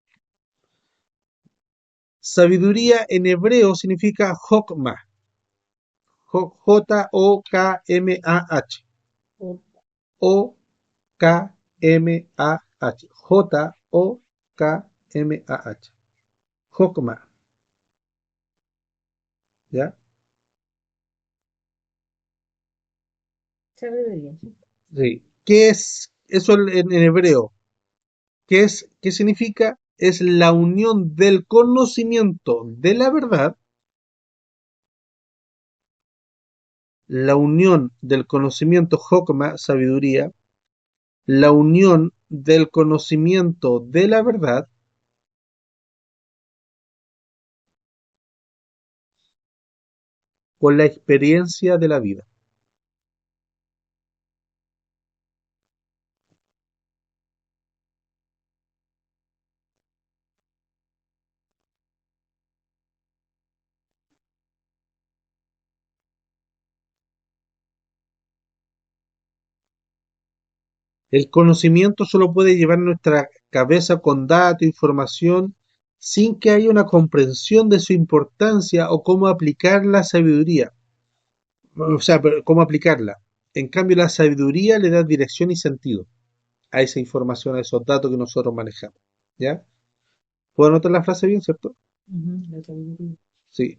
Sabiduría en hebreo significa Jokmah, Jokmah, Okmah, Jokmah, Jokmah, ¿ya? Sabiduría. Sí. ¿Qué es eso en hebreo? ¿Qué significa? Es la unión del conocimiento de la verdad, la unión del conocimiento Jokma, sabiduría, la unión del conocimiento de la verdad con la experiencia de la vida. El conocimiento solo puede llevar nuestra cabeza con datos, información, sin que haya una comprensión de su importancia o cómo aplicar la sabiduría. O sea, cómo aplicarla. En cambio, la sabiduría le da dirección y sentido a esa información, a esos datos que nosotros manejamos. ¿Ya? ¿Puedo anotar la frase bien, cierto? La sabiduría. Sí.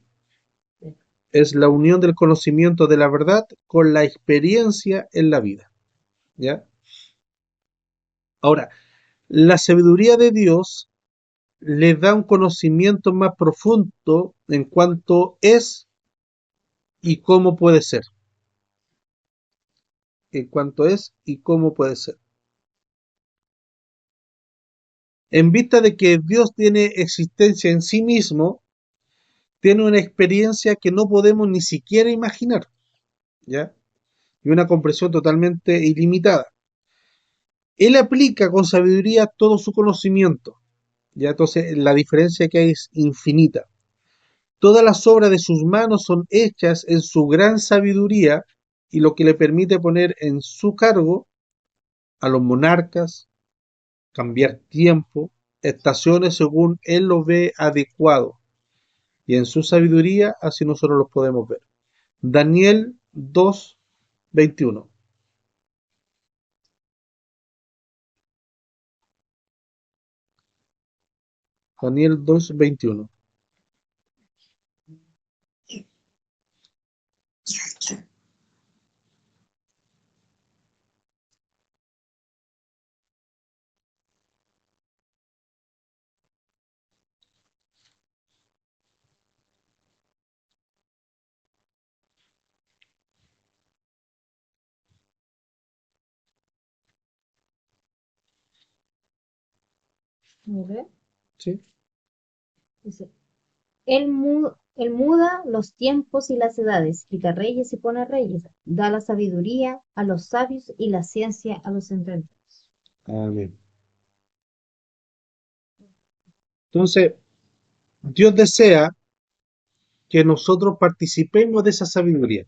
Sí. Es la unión del conocimiento de la verdad con la experiencia en la vida. ¿Ya? Ahora, la sabiduría de Dios le da un conocimiento más profundo en cuanto es y cómo puede ser. En cuanto es y cómo puede ser. En vista de que Dios tiene existencia en sí mismo, tiene una experiencia que no podemos ni siquiera imaginar, ¿ya? Y una comprensión totalmente ilimitada. Él aplica con sabiduría todo su conocimiento, ¿ya? Entonces la diferencia que hay es infinita. Todas las obras de sus manos son hechas en su gran sabiduría y lo que le permite poner en su cargo a los monarcas, cambiar tiempo, estaciones según él lo ve adecuado. Y en su sabiduría así nosotros los podemos ver. Daniel 2:21. Daniel 2:21. A ver, ¿Sí? dice, él muda los tiempos y las edades, quita reyes y pone reyes, da la sabiduría a los sabios y la ciencia a los entendidos. Amén. Entonces, Dios desea que nosotros participemos de esa sabiduría.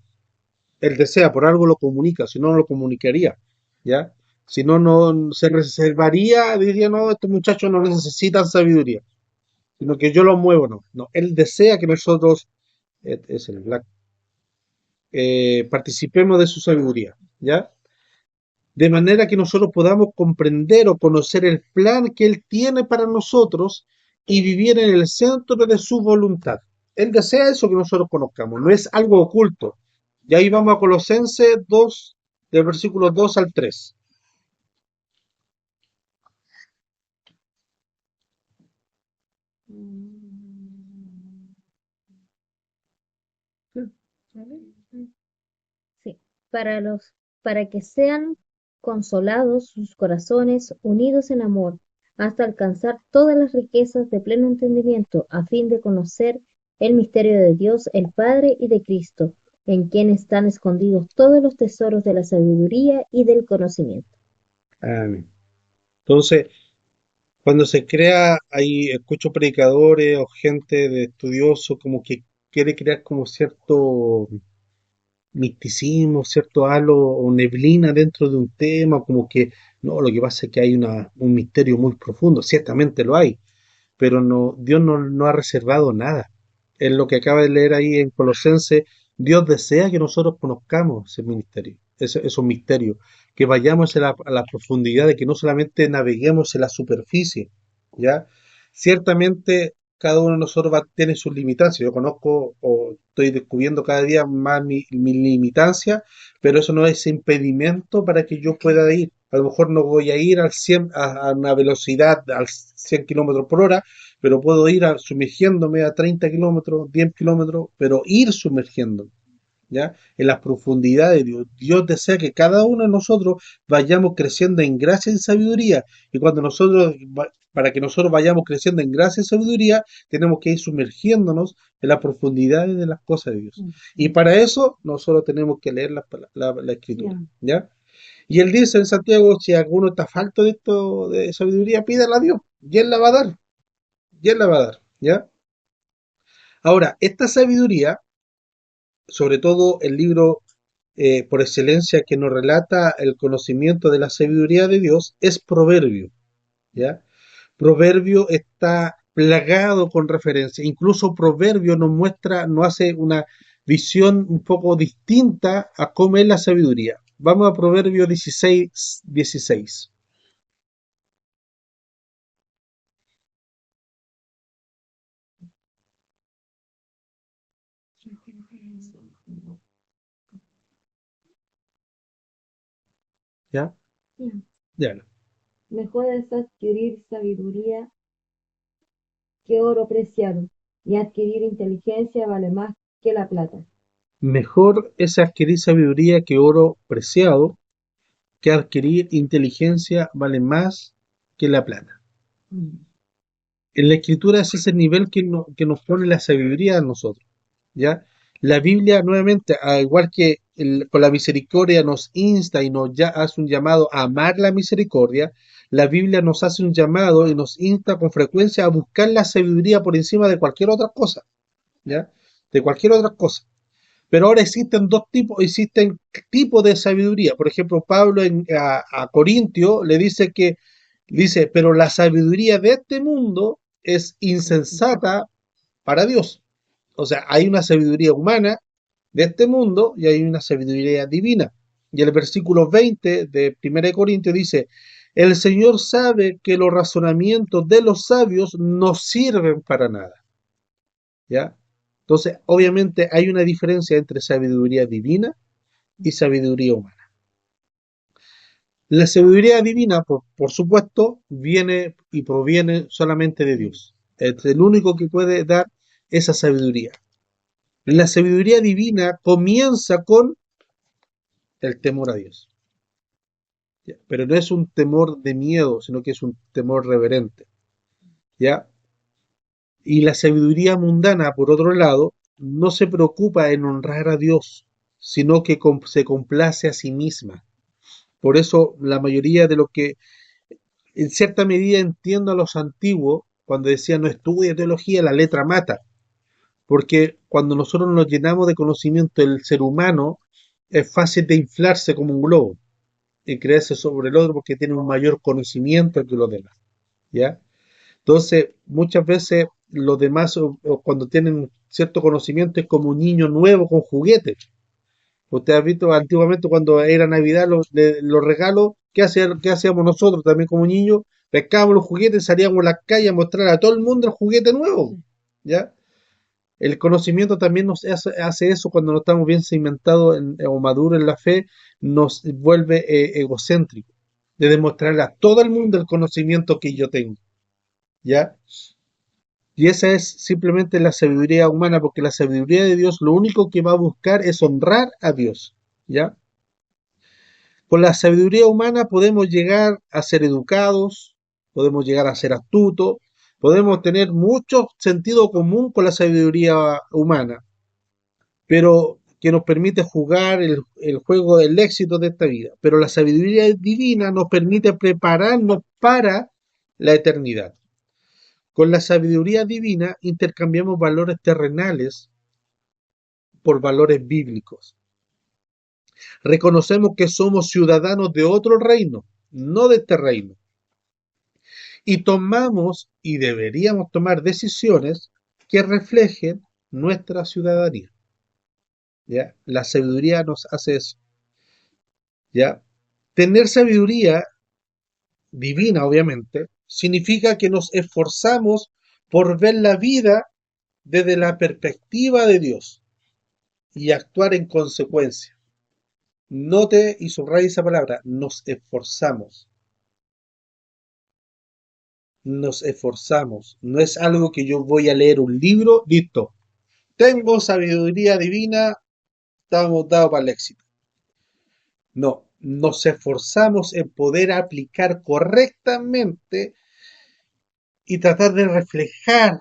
Él desea, por algo lo comunica, si no, no lo comunicaría, ¿ya? Si no, no se reservaría, diría, no, estos muchachos no necesitan sabiduría, sino que yo lo muevo, no. No, él desea que nosotros, es el black, participemos de su sabiduría, ¿ya? De manera que nosotros podamos comprender o conocer el plan que él tiene para nosotros y vivir en el centro de su voluntad. Él desea eso que nosotros conozcamos, no es algo oculto. Y ahí vamos a Colosenses 2, del versículo 2 al 3. Mm, Sí, para que sean consolados sus corazones unidos en amor, hasta alcanzar todas las riquezas de pleno entendimiento, a fin de conocer el misterio de Dios, el Padre y de Cristo, en quien están escondidos todos los tesoros de la sabiduría y del conocimiento. Amén. Entonces, cuando se crea, ahí escucho predicadores o gente de estudioso como que quiere crear como cierto misticismo, cierto halo o neblina dentro de un tema, como que no, lo que pasa es que hay un misterio muy profundo, ciertamente lo hay, pero no, Dios no ha reservado nada. En lo que acaba de leer ahí en Colosenses, Dios desea que nosotros conozcamos ese ministerio, esos misterios, que vayamos a la profundidad, de que no solamente naveguemos en la superficie, ¿ya? Ciertamente cada uno de nosotros tiene sus limitancias. Yo conozco o estoy descubriendo cada día más mi limitancia, pero eso no es impedimento para que yo pueda ir. A lo mejor no voy a ir al 100, a una velocidad al 100 kilómetros por hora, pero puedo ir sumergiéndome a 30 kilómetros, 10 kilómetros, pero ir sumergiéndome, ¿ya? En las profundidades de Dios. Dios desea que cada uno de nosotros vayamos creciendo en gracia y sabiduría. Y cuando para que nosotros vayamos creciendo en gracia y sabiduría, tenemos que ir sumergiéndonos en las profundidades de las cosas de Dios. Y para eso, nosotros tenemos que leer la escritura, ¿ya? Y él dice en Santiago, si alguno está falto de esto, de sabiduría, pídala a Dios. Y él la va a dar. Y él la va a dar, ¿ya? Ahora, esta sabiduría, sobre todo el libro por excelencia que nos relata el conocimiento de la sabiduría de Dios, es Proverbio, ¿ya? Proverbio está plagado con referencias, incluso Proverbio nos muestra, nos hace una visión un poco distinta a cómo es la sabiduría. Vamos a Proverbio 16:16. ¿Ya? Ya. Mejor es adquirir sabiduría que oro preciado, y adquirir inteligencia vale más que la plata. Mejor es adquirir sabiduría que oro preciado, que adquirir inteligencia vale más que la plata. En la escritura ese es el nivel que nos pone la sabiduría a nosotros, ¿ya? La Biblia, nuevamente, al igual que con la misericordia nos insta y nos hace un llamado a amar la misericordia, la Biblia nos hace un llamado y nos insta con frecuencia a buscar la sabiduría por encima de cualquier otra cosa, ¿ya? De cualquier otra cosa. Pero ahora existen tipos de sabiduría. Por ejemplo, Pablo a Corintio le dice dice, pero la sabiduría de este mundo es insensata para Dios. O sea, hay una sabiduría humana de este mundo y hay una sabiduría divina. Y el versículo 20 de 1 Corintios dice, el Señor sabe que los razonamientos de los sabios no sirven para nada. ¿Ya? Entonces, obviamente hay una diferencia entre sabiduría divina y sabiduría humana. La sabiduría divina, por supuesto, viene y proviene solamente de Dios. Es el único que puede dar esa sabiduría. La sabiduría divina comienza con el temor a Dios. ¿Ya? Pero no es un temor de miedo, sino que es un temor reverente. ¿Ya? Y la sabiduría mundana, por otro lado, no se preocupa en honrar a Dios, sino que se complace a sí misma. Por eso la mayoría de lo que en cierta medida entiendo a los antiguos cuando decían no estudia teología, la letra mata. Porque cuando nosotros nos llenamos de conocimiento del ser humano, es fácil de inflarse como un globo y creerse sobre el otro porque tiene un mayor conocimiento que los demás. ¿Ya? Entonces, muchas veces los demás, o cuando tienen cierto conocimiento, es como un niño nuevo con juguetes. Usted ha visto antiguamente cuando era Navidad los regalos, qué hacíamos nosotros también como niños? Pescábamos los juguetes, salíamos a la calle a mostrar a todo el mundo el juguete nuevo. ¿Ya? El conocimiento también hace eso cuando no estamos bien cimentados o maduros en la fe, nos vuelve egocéntrico, de demostrarle a todo el mundo el conocimiento que yo tengo. ¿Ya? Y esa es simplemente la sabiduría humana, porque la sabiduría de Dios lo único que va a buscar es honrar a Dios. ¿Ya? Con la sabiduría humana podemos llegar a ser educados, podemos llegar a ser astutos, podemos tener mucho sentido común con la sabiduría humana, pero que nos permite jugar el juego del éxito de esta vida. Pero la sabiduría divina nos permite prepararnos para la eternidad. Con la sabiduría divina intercambiamos valores terrenales por valores bíblicos. Reconocemos que somos ciudadanos de otro reino, no de este reino. Y tomamos y deberíamos tomar decisiones que reflejen nuestra ciudadanía. ¿Ya? La sabiduría nos hace eso. ¿Ya? Tener sabiduría divina, obviamente, significa que nos esforzamos por ver la vida desde la perspectiva de Dios y actuar en consecuencia. Note y subraye esa palabra, nos esforzamos. Nos esforzamos. No es algo que yo voy a leer un libro, listo. Tengo sabiduría divina, estamos dados para el éxito. No, nos esforzamos en poder aplicar correctamente y tratar de reflejar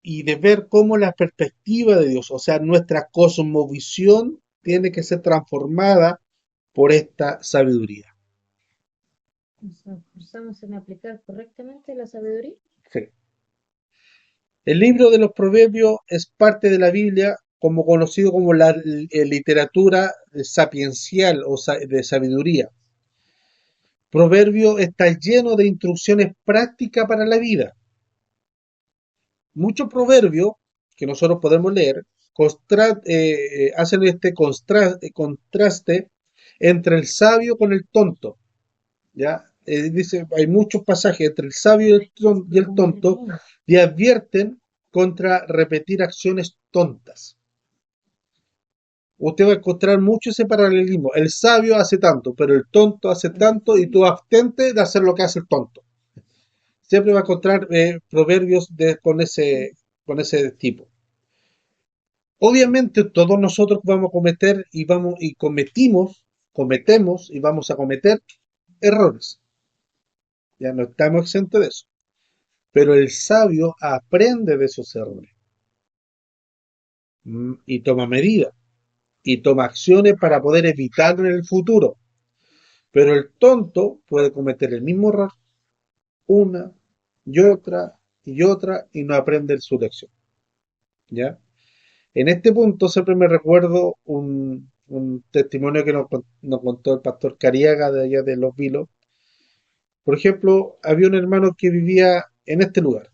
y de ver cómo la perspectiva de Dios, o sea, nuestra cosmovisión, tiene que ser transformada por esta sabiduría. Nos esforzamos en aplicar correctamente la sabiduría. Sí. El libro de los Proverbios es parte de la Biblia como conocido como la literatura sapiencial o de sabiduría. Proverbio está lleno de instrucciones prácticas para la vida. Muchos proverbios que nosotros podemos leer hacen este contraste entre el sabio con el tonto. ¿Ya? Dice, hay muchos pasajes entre el sabio y el tonto y advierten contra repetir acciones tontas. Usted va a encontrar mucho ese paralelismo. El sabio hace tanto, pero el tonto hace tanto y tú abstente de hacer lo que hace el tonto. Siempre va a encontrar proverbios con ese tipo. Obviamente todos nosotros vamos a cometer y cometemos y vamos a cometer errores. Ya no estamos exentos de eso. Pero el sabio aprende de esos errores y toma medidas y toma acciones para poder evitarlo en el futuro. Pero el tonto puede cometer el mismo error una y otra y no aprende su lección. ¿Ya? En este punto siempre me recuerdo un testimonio que nos contó el pastor Cariaga de allá de Los Vilos. Por ejemplo, había un hermano que vivía en este lugar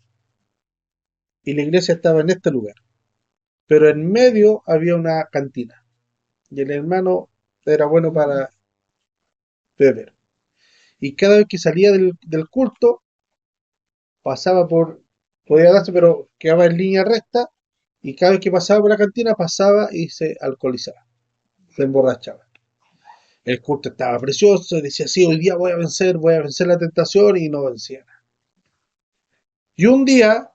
y la iglesia estaba en este lugar, pero en medio había una cantina y el hermano era bueno para beber. Y cada vez que salía del culto, pasaba podía darse, pero quedaba en línea recta y cada vez que pasaba por la cantina, pasaba y se alcoholizaba, se emborrachaba. El culto estaba precioso y decía, sí, hoy día voy a vencer la tentación y no vencía. Y un día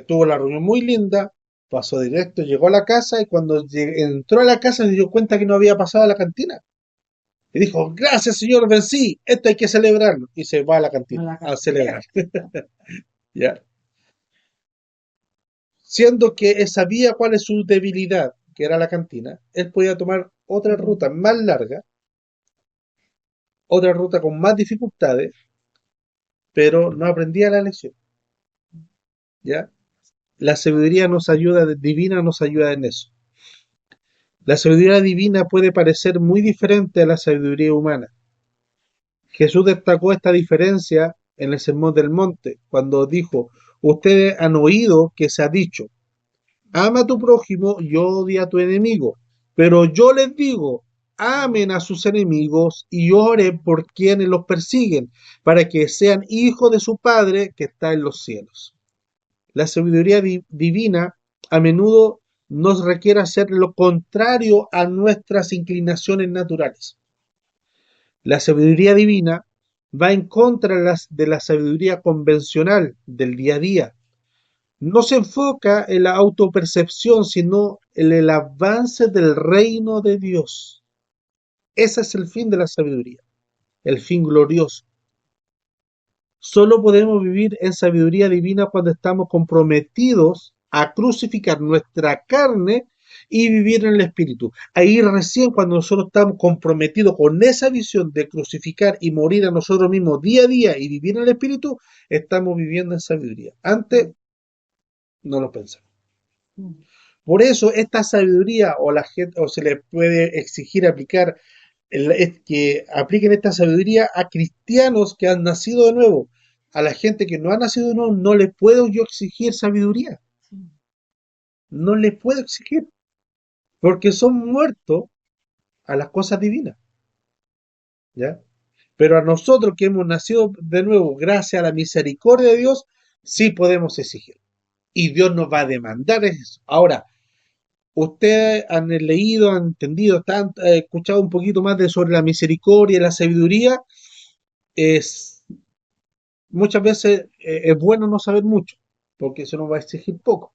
tuvo la reunión muy linda, pasó directo, llegó a la casa y cuando entró a la casa se dio cuenta que no había pasado a la cantina. Y dijo, gracias Señor, vencí, esto hay que celebrarlo. Y se va a la cantina a celebrar. ¿Ya? Siendo que él sabía cuál es su debilidad, que era la cantina, él podía tomar otra ruta más larga, otra ruta con más dificultades, pero no aprendía la lección. ¿Ya? La sabiduría divina nos ayuda en eso. La sabiduría divina puede parecer muy diferente a la sabiduría humana. Jesús destacó esta diferencia en el Sermón del Monte, cuando dijo, ustedes han oído que se ha dicho, ama a tu prójimo y odia a tu enemigo. Pero yo les digo, amen a sus enemigos y oren por quienes los persiguen, para que sean hijos de su Padre que está en los cielos. La sabiduría divina a menudo nos requiere hacer lo contrario a nuestras inclinaciones naturales. La sabiduría divina va en contra de la sabiduría convencional del día a día. No se enfoca en la autopercepción, sino en el avance del reino de Dios. Ese es el fin de la sabiduría, el fin glorioso. Solo podemos vivir en sabiduría divina cuando estamos comprometidos a crucificar nuestra carne y vivir en el Espíritu. Ahí recién cuando nosotros estamos comprometidos con esa visión de crucificar y morir a nosotros mismos día a día y vivir en el Espíritu, estamos viviendo en sabiduría. Antes no lo pensamos. Por eso esta sabiduría o la gente o se le puede exigir aplicar es que apliquen esta sabiduría a cristianos que han nacido de nuevo. A la gente que no ha nacido de nuevo no le puedo yo exigir sabiduría. No le puedo exigir porque son muertos a las cosas divinas. ¿Ya? Pero a nosotros que hemos nacido de nuevo gracias a la misericordia de Dios, sí podemos exigir. Y Dios nos va a demandar eso. Ahora, ustedes han leído, han entendido, han escuchado un poquito más sobre la misericordia y la sabiduría. Es, muchas veces es bueno no saber mucho, porque eso nos va a exigir poco.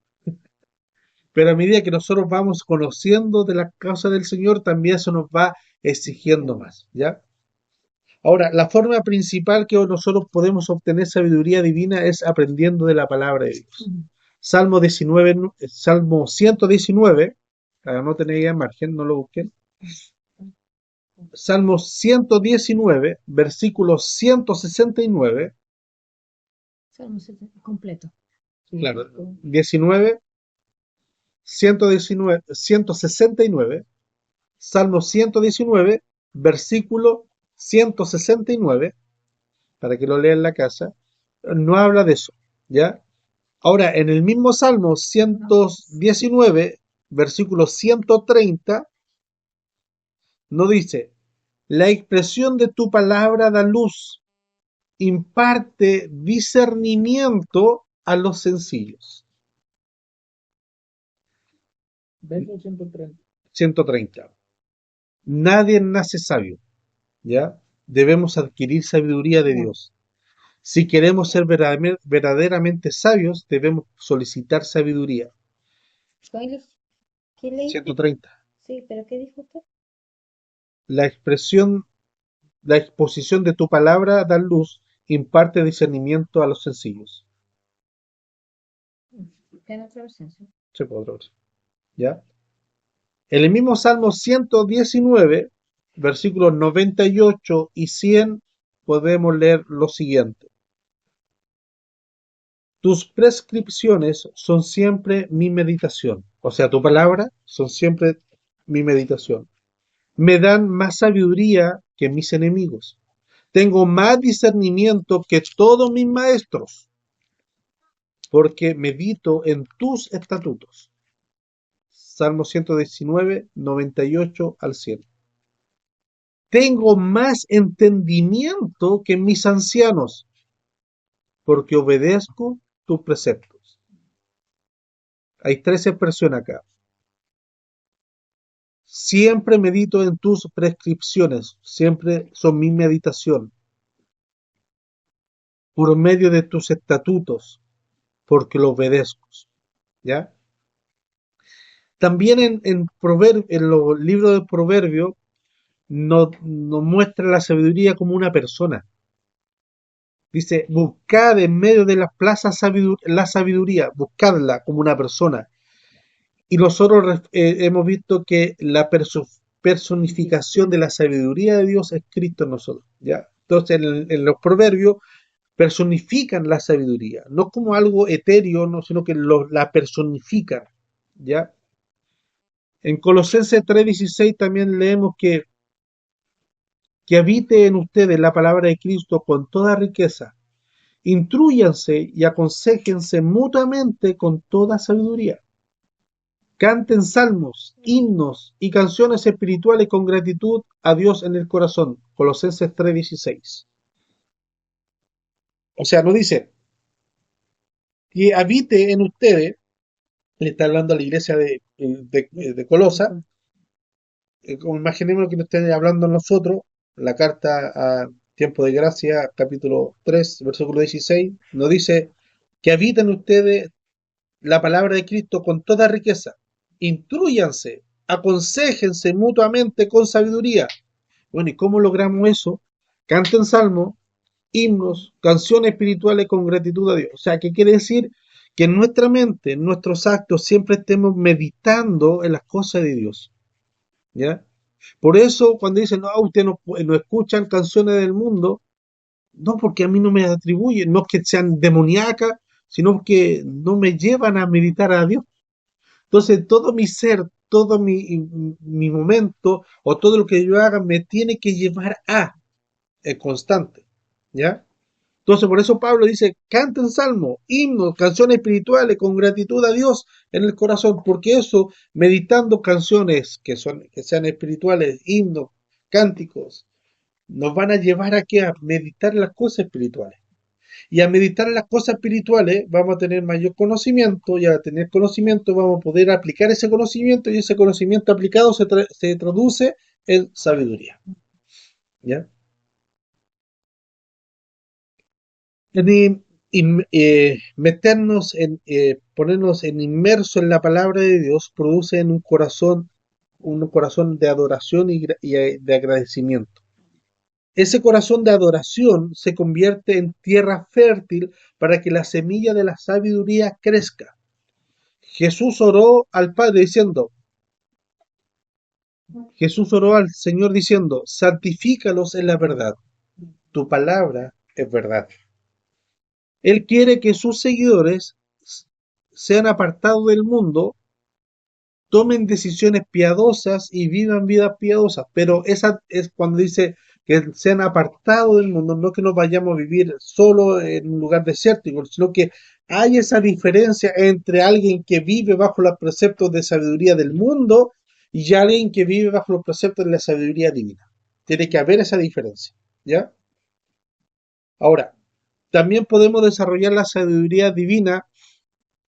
Pero a medida que nosotros vamos conociendo de la causa del Señor, también eso nos va exigiendo más, ¿ya? Ahora, la forma principal que nosotros podemos obtener sabiduría divina es aprendiendo de la palabra de Dios. Salmo 19, Salmo 119, no tenéis en margen, no lo busquen. Salmo 119, versículo 169. Salmo completo. Claro, 19, 119, 169, Salmo 119, versículo 169, para que lo lea en la casa, no habla de eso, ¿ya? Ahora, en el mismo Salmo 119, versículo 130, no dice, la expresión de tu palabra da luz, imparte discernimiento a los sencillos. Verso 130. 130. Nadie nace sabio, ¿ya? Debemos adquirir sabiduría de Dios. Si queremos ser verdaderamente sabios, debemos solicitar sabiduría. ¿Qué leí? 130. Sí, pero ¿qué dijo usted? La expresión, la exposición de tu palabra da luz, imparte discernimiento a los sencillos. ¿Qué otra versión? Se podrá ver, ¿ya? En el mismo Salmo 119, versículos 98 y 100, podemos leer lo siguiente. Tus prescripciones son siempre mi meditación, o sea, tu palabra, son siempre mi meditación. Me dan más sabiduría que mis enemigos. Tengo más discernimiento que todos mis maestros, porque medito en tus estatutos. Salmo 119, 98 al 100. Tengo más entendimiento que mis ancianos, porque obedezco tus preceptos. Hay tres expresiones acá. Siempre medito en tus prescripciones, siempre son mi meditación, por medio de tus estatutos, porque lo obedezco. ¿Ya? También en los libros de Proverbios nos muestra la sabiduría como una persona. Dice, buscad en medio de las plazas la sabiduría, buscadla como una persona. Y nosotros hemos visto que la personificación de la sabiduría de Dios es Cristo en nosotros. ¿Ya? Entonces, en los proverbios personifican la sabiduría, no como algo etéreo, no, sino que la personifican. ¿Ya? En Colosenses 3:16 también leemos que habite en ustedes la palabra de Cristo con toda riqueza. Intrúyanse y aconséjense mutuamente con toda sabiduría. Canten salmos, himnos y canciones espirituales con gratitud a Dios en el corazón. Colosenses 3:16. O sea, no dice que habite en ustedes, le está hablando a la iglesia de Colosa, como imaginemos que nos esté hablando a nosotros, la carta a Tiempo de Gracia, capítulo 3, versículo 16, nos dice que habiten ustedes la palabra de Cristo con toda riqueza. Intrúyanse, aconséjense mutuamente con sabiduría. Bueno, ¿y cómo logramos eso? Canten salmos, himnos, canciones espirituales con gratitud a Dios. O sea, ¿qué quiere decir? Que en nuestra mente, en nuestros actos, siempre estemos meditando en las cosas de Dios. ¿Ya? Por eso, cuando dicen, no, ustedes no escuchan canciones del mundo, no porque a mí no me atribuyen, no es que sean demoníacas, sino que no me llevan a meditar a Dios. Entonces, todo mi ser, todo mi momento o todo lo que yo haga me tiene que llevar a constante. ¿Ya? Entonces, por eso Pablo dice, canten salmos, himnos, canciones espirituales con gratitud a Dios en el corazón, porque eso, meditando canciones que sean espirituales, himnos, cánticos, nos van a llevar aquí a meditar las cosas espirituales. Y a meditar las cosas espirituales vamos a tener mayor conocimiento y al tener conocimiento vamos a poder aplicar ese conocimiento y ese conocimiento aplicado se traduce en sabiduría. ¿Ya? Meternos ponernos en inmerso en la palabra de Dios produce en un corazón de adoración y de agradecimiento. Ese corazón de adoración se convierte en tierra fértil para que la semilla de la sabiduría crezca. Jesús oró al Padre diciendo, Jesús oró al Señor diciendo, santifícalos en la verdad. Tu palabra es verdad. Él quiere que sus seguidores sean apartados del mundo, tomen decisiones piadosas y vivan vidas piadosas. Pero esa es cuando dice que sean apartados del mundo, no que nos vayamos a vivir solo en un lugar desértico, sino que hay esa diferencia entre alguien que vive bajo los preceptos de sabiduría del mundo y alguien que vive bajo los preceptos de la sabiduría divina. Tiene que haber esa diferencia, ¿ya? Ahora, también podemos desarrollar la sabiduría divina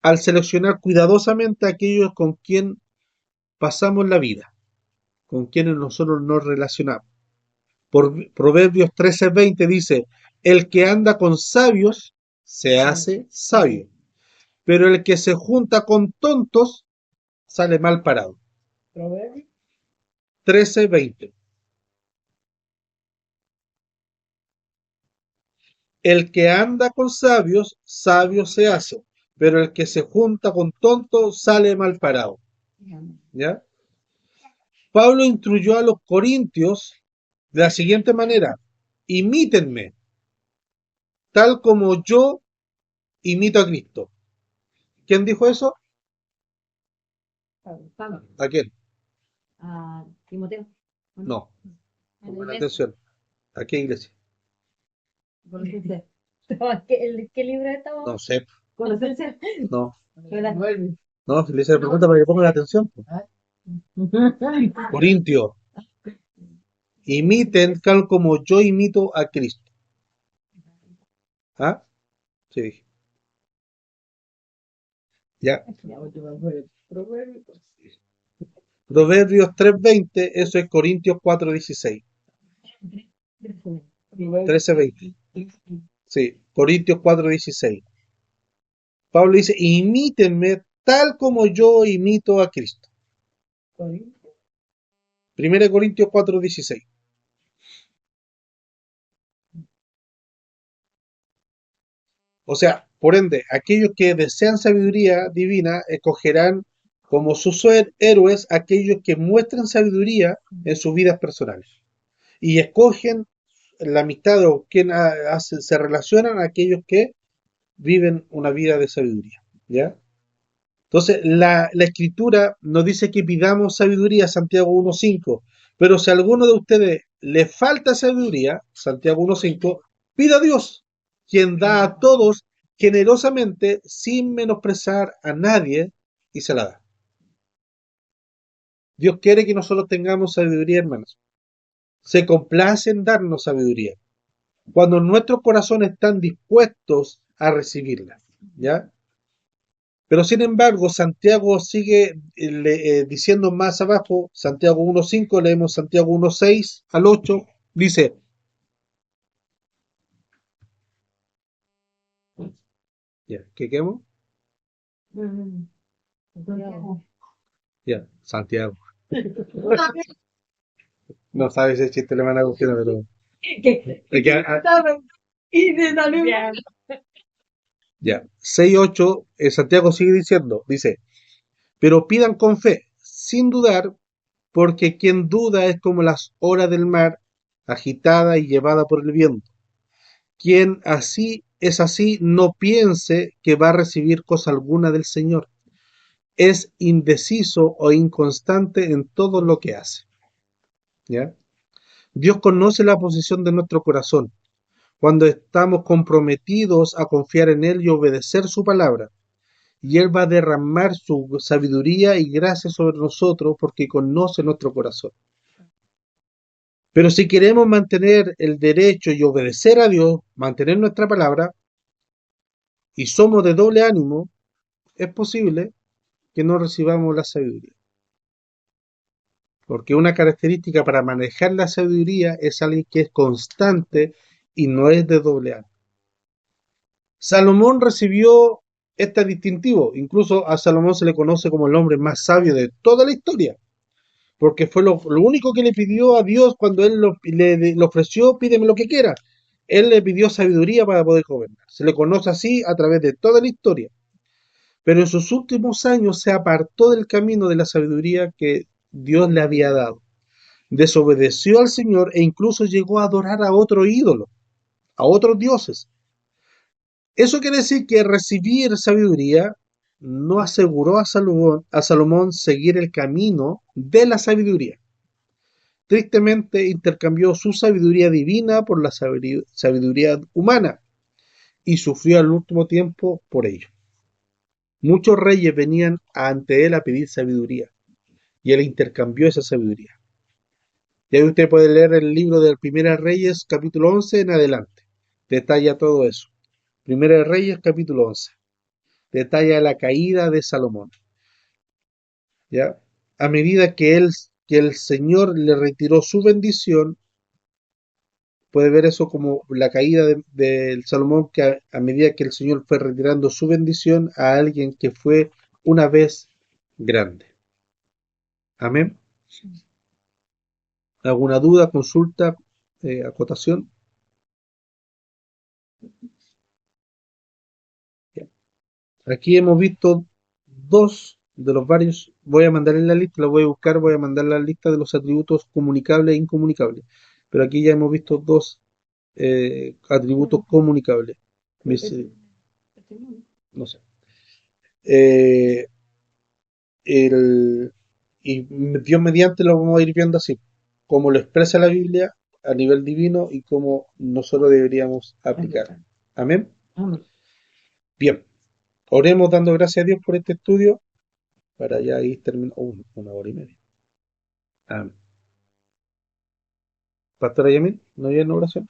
al seleccionar cuidadosamente a aquellos con quien pasamos la vida, con quienes nosotros nos relacionamos. Por Proverbios 13:20 dice, el que anda con sabios se hace sabio, pero el que se junta con tontos sale mal parado. Proverbios 13:20. El que anda con sabios, sabio se hace, pero el que se junta con tontos sale mal parado. ¿Ya? Pablo instruyó a los corintios de la siguiente manera: imítenme, tal como yo imito a Cristo. ¿Quién dijo eso? Pablo, ¿A quién? a Timoteo. ¿O no? No. A la Pongan iglesia. atención. ¿A qué iglesia? Colosenses. ¿Qué libro estaba? No sé. Colosenses. No. ¿Verdad? No, si le hice la pregunta para que pongan atención, po. Corintio. Imiten tal como yo imito a Cristo. ¿Ah? Sí, dije. Ya. Proverbios 3:20, eso es Corintios 4:16. 13:20. Sí, Corintios 4:16. Pablo dice, imítenme tal como yo imito a Cristo. 1 Corintios 4:16. O sea, por ende, aquellos que desean sabiduría divina escogerán como sus héroes aquellos que muestran sabiduría en sus vidas personales. Y escogen la amistad o quien se relacionan a aquellos que viven una vida de sabiduría. ¿Ya? Entonces, la escritura nos dice que pidamos sabiduría, Santiago 1:5, pero si a alguno de ustedes le falta sabiduría, Santiago 1:5, pida a Dios, quien da a todos generosamente sin menospreciar a nadie y se la da. Dios quiere que nosotros tengamos sabiduría, hermanos. Se complace en darnos sabiduría, cuando nuestros corazones están dispuestos a recibirla. ¿Ya? Pero sin embargo, Santiago sigue diciendo más abajo, Santiago 1:5, leemos Santiago 1:6 al 8, dice, ya, ¿qué quemo? Santiago. Ya, Santiago. No sabes si el chiste le van a gustar, pero... es que, Y de salió. ya, 6:8, Santiago sigue diciendo, dice, pero pidan con fe, sin dudar, porque quien duda es como las olas del mar, agitada y llevada por el viento. Quien así es así, no piense que va a recibir cosa alguna del Señor. Es indeciso o inconstante en todo lo que hace. ¿Ya? Dios conoce la posición de nuestro corazón cuando estamos comprometidos a confiar en Él y obedecer su palabra. Y Él va a derramar su sabiduría y gracia sobre nosotros porque conoce nuestro corazón. Pero si queremos mantener el derecho y obedecer a Dios, mantener nuestra palabra, y somos de doble ánimo, es posible que no recibamos la sabiduría. Porque una característica para manejar la sabiduría es alguien que es constante y no es de doble ánimo. Salomón recibió este distintivo. Incluso a Salomón se le conoce como el hombre más sabio de toda la historia. Porque fue lo único que le pidió a Dios cuando él le ofreció, pídeme lo que quiera. Él le pidió sabiduría para poder gobernar. Se le conoce así a través de toda la historia. Pero en sus últimos años se apartó del camino de la sabiduría que Dios le había dado. Desobedeció al Señor e incluso llegó a adorar a otro ídolo, a otros dioses. Eso quiere decir que recibir sabiduría no aseguró a Salomón seguir el camino de la sabiduría. Tristemente intercambió su sabiduría divina por la sabiduría humana y sufrió al último tiempo por ello. Muchos reyes venían ante él a pedir sabiduría y él intercambió esa sabiduría. Y ahí usted puede leer el libro de Primera Reyes, capítulo 11 en adelante. Detalla todo eso. Primera Reyes, capítulo 11. Detalla la caída de Salomón. ¿Ya? A medida que el Señor le retiró su bendición, puede ver eso como la caída de Salomón, que a medida que el Señor fue retirando su bendición a alguien que fue una vez grande. Amén. ¿Alguna duda, consulta, acotación? Ya. Aquí hemos visto dos de los varios. Voy a mandar en la lista, la voy a buscar, voy a mandar la lista de los atributos comunicables e incomunicables. Pero aquí ya hemos visto dos atributos comunicables. No sé. Eh, y Dios mediante lo vamos a ir viendo así, como lo expresa la Biblia a nivel divino y cómo nosotros deberíamos aplicar. Amén. Amén. Bien, oremos dando gracias a Dios por este estudio para ya ir terminando. Una hora y media. Amén. Pastora Yamil, ¿no hay una oración?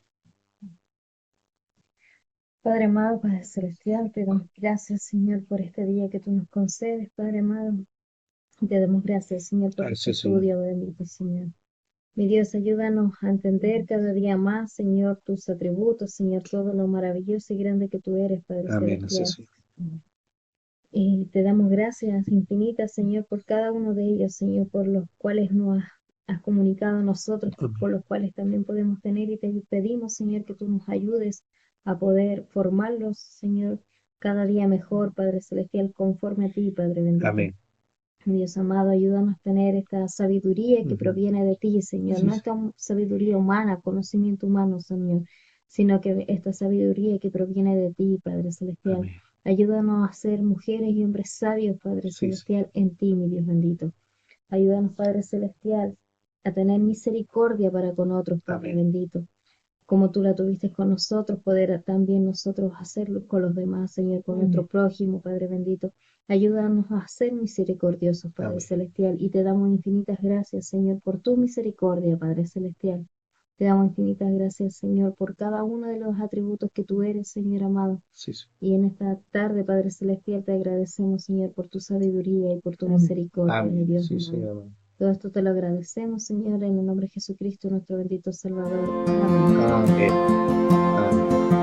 Padre amado, Padre celestial, te damos gracias, Señor, por este día que tú nos concedes, Padre amado. Te damos gracias, Señor, por este Gracias, Señor. estudio, bendito Señor. Mi Dios, ayúdanos a entender cada día más, Señor, tus atributos, Señor, todo lo maravilloso y grande que tú eres, Padre Amén, así celestial. sea. Y te damos gracias infinitas, Señor, por cada uno de ellos, Señor, por los cuales nos has comunicado a nosotros, por Amén. los cuales también podemos tener. Y te pedimos, Señor, que tú nos ayudes a poder formarlos, Señor, cada día mejor, Padre celestial, conforme a ti, Padre bendito. Amén. Dios amado, ayúdanos a tener esta sabiduría que Ujú. proviene de ti, Señor. Sí, No sí. esta sabiduría humana, conocimiento humano, Señor, sino que esta sabiduría que proviene de ti, Padre celestial. Amén. Ayúdanos a ser mujeres y hombres sabios, Padre Sí, sí. celestial, en ti, mi Dios bendito. Ayúdanos, Padre celestial, a tener misericordia para con otros, Padre Amén. bendito. Como tú la tuviste con nosotros, poder también nosotros hacerlo con los demás, Señor, con nuestro prójimo, Padre bendito. Ayúdanos a ser misericordiosos, Padre Amén. celestial, y te damos infinitas gracias, Señor, por tu misericordia, Padre celestial. Te damos infinitas gracias, Señor, por cada uno de los atributos que tú eres, Señor amado. Sí, sí. Y en esta tarde, Padre celestial, te agradecemos, Señor, por tu sabiduría y por tu Amén. misericordia, mi Amén. Dios Sí, sí, amado. amén. Todo esto te lo agradecemos, Señor, en el nombre de Jesucristo, nuestro bendito Salvador. Amén. Amén. Amén.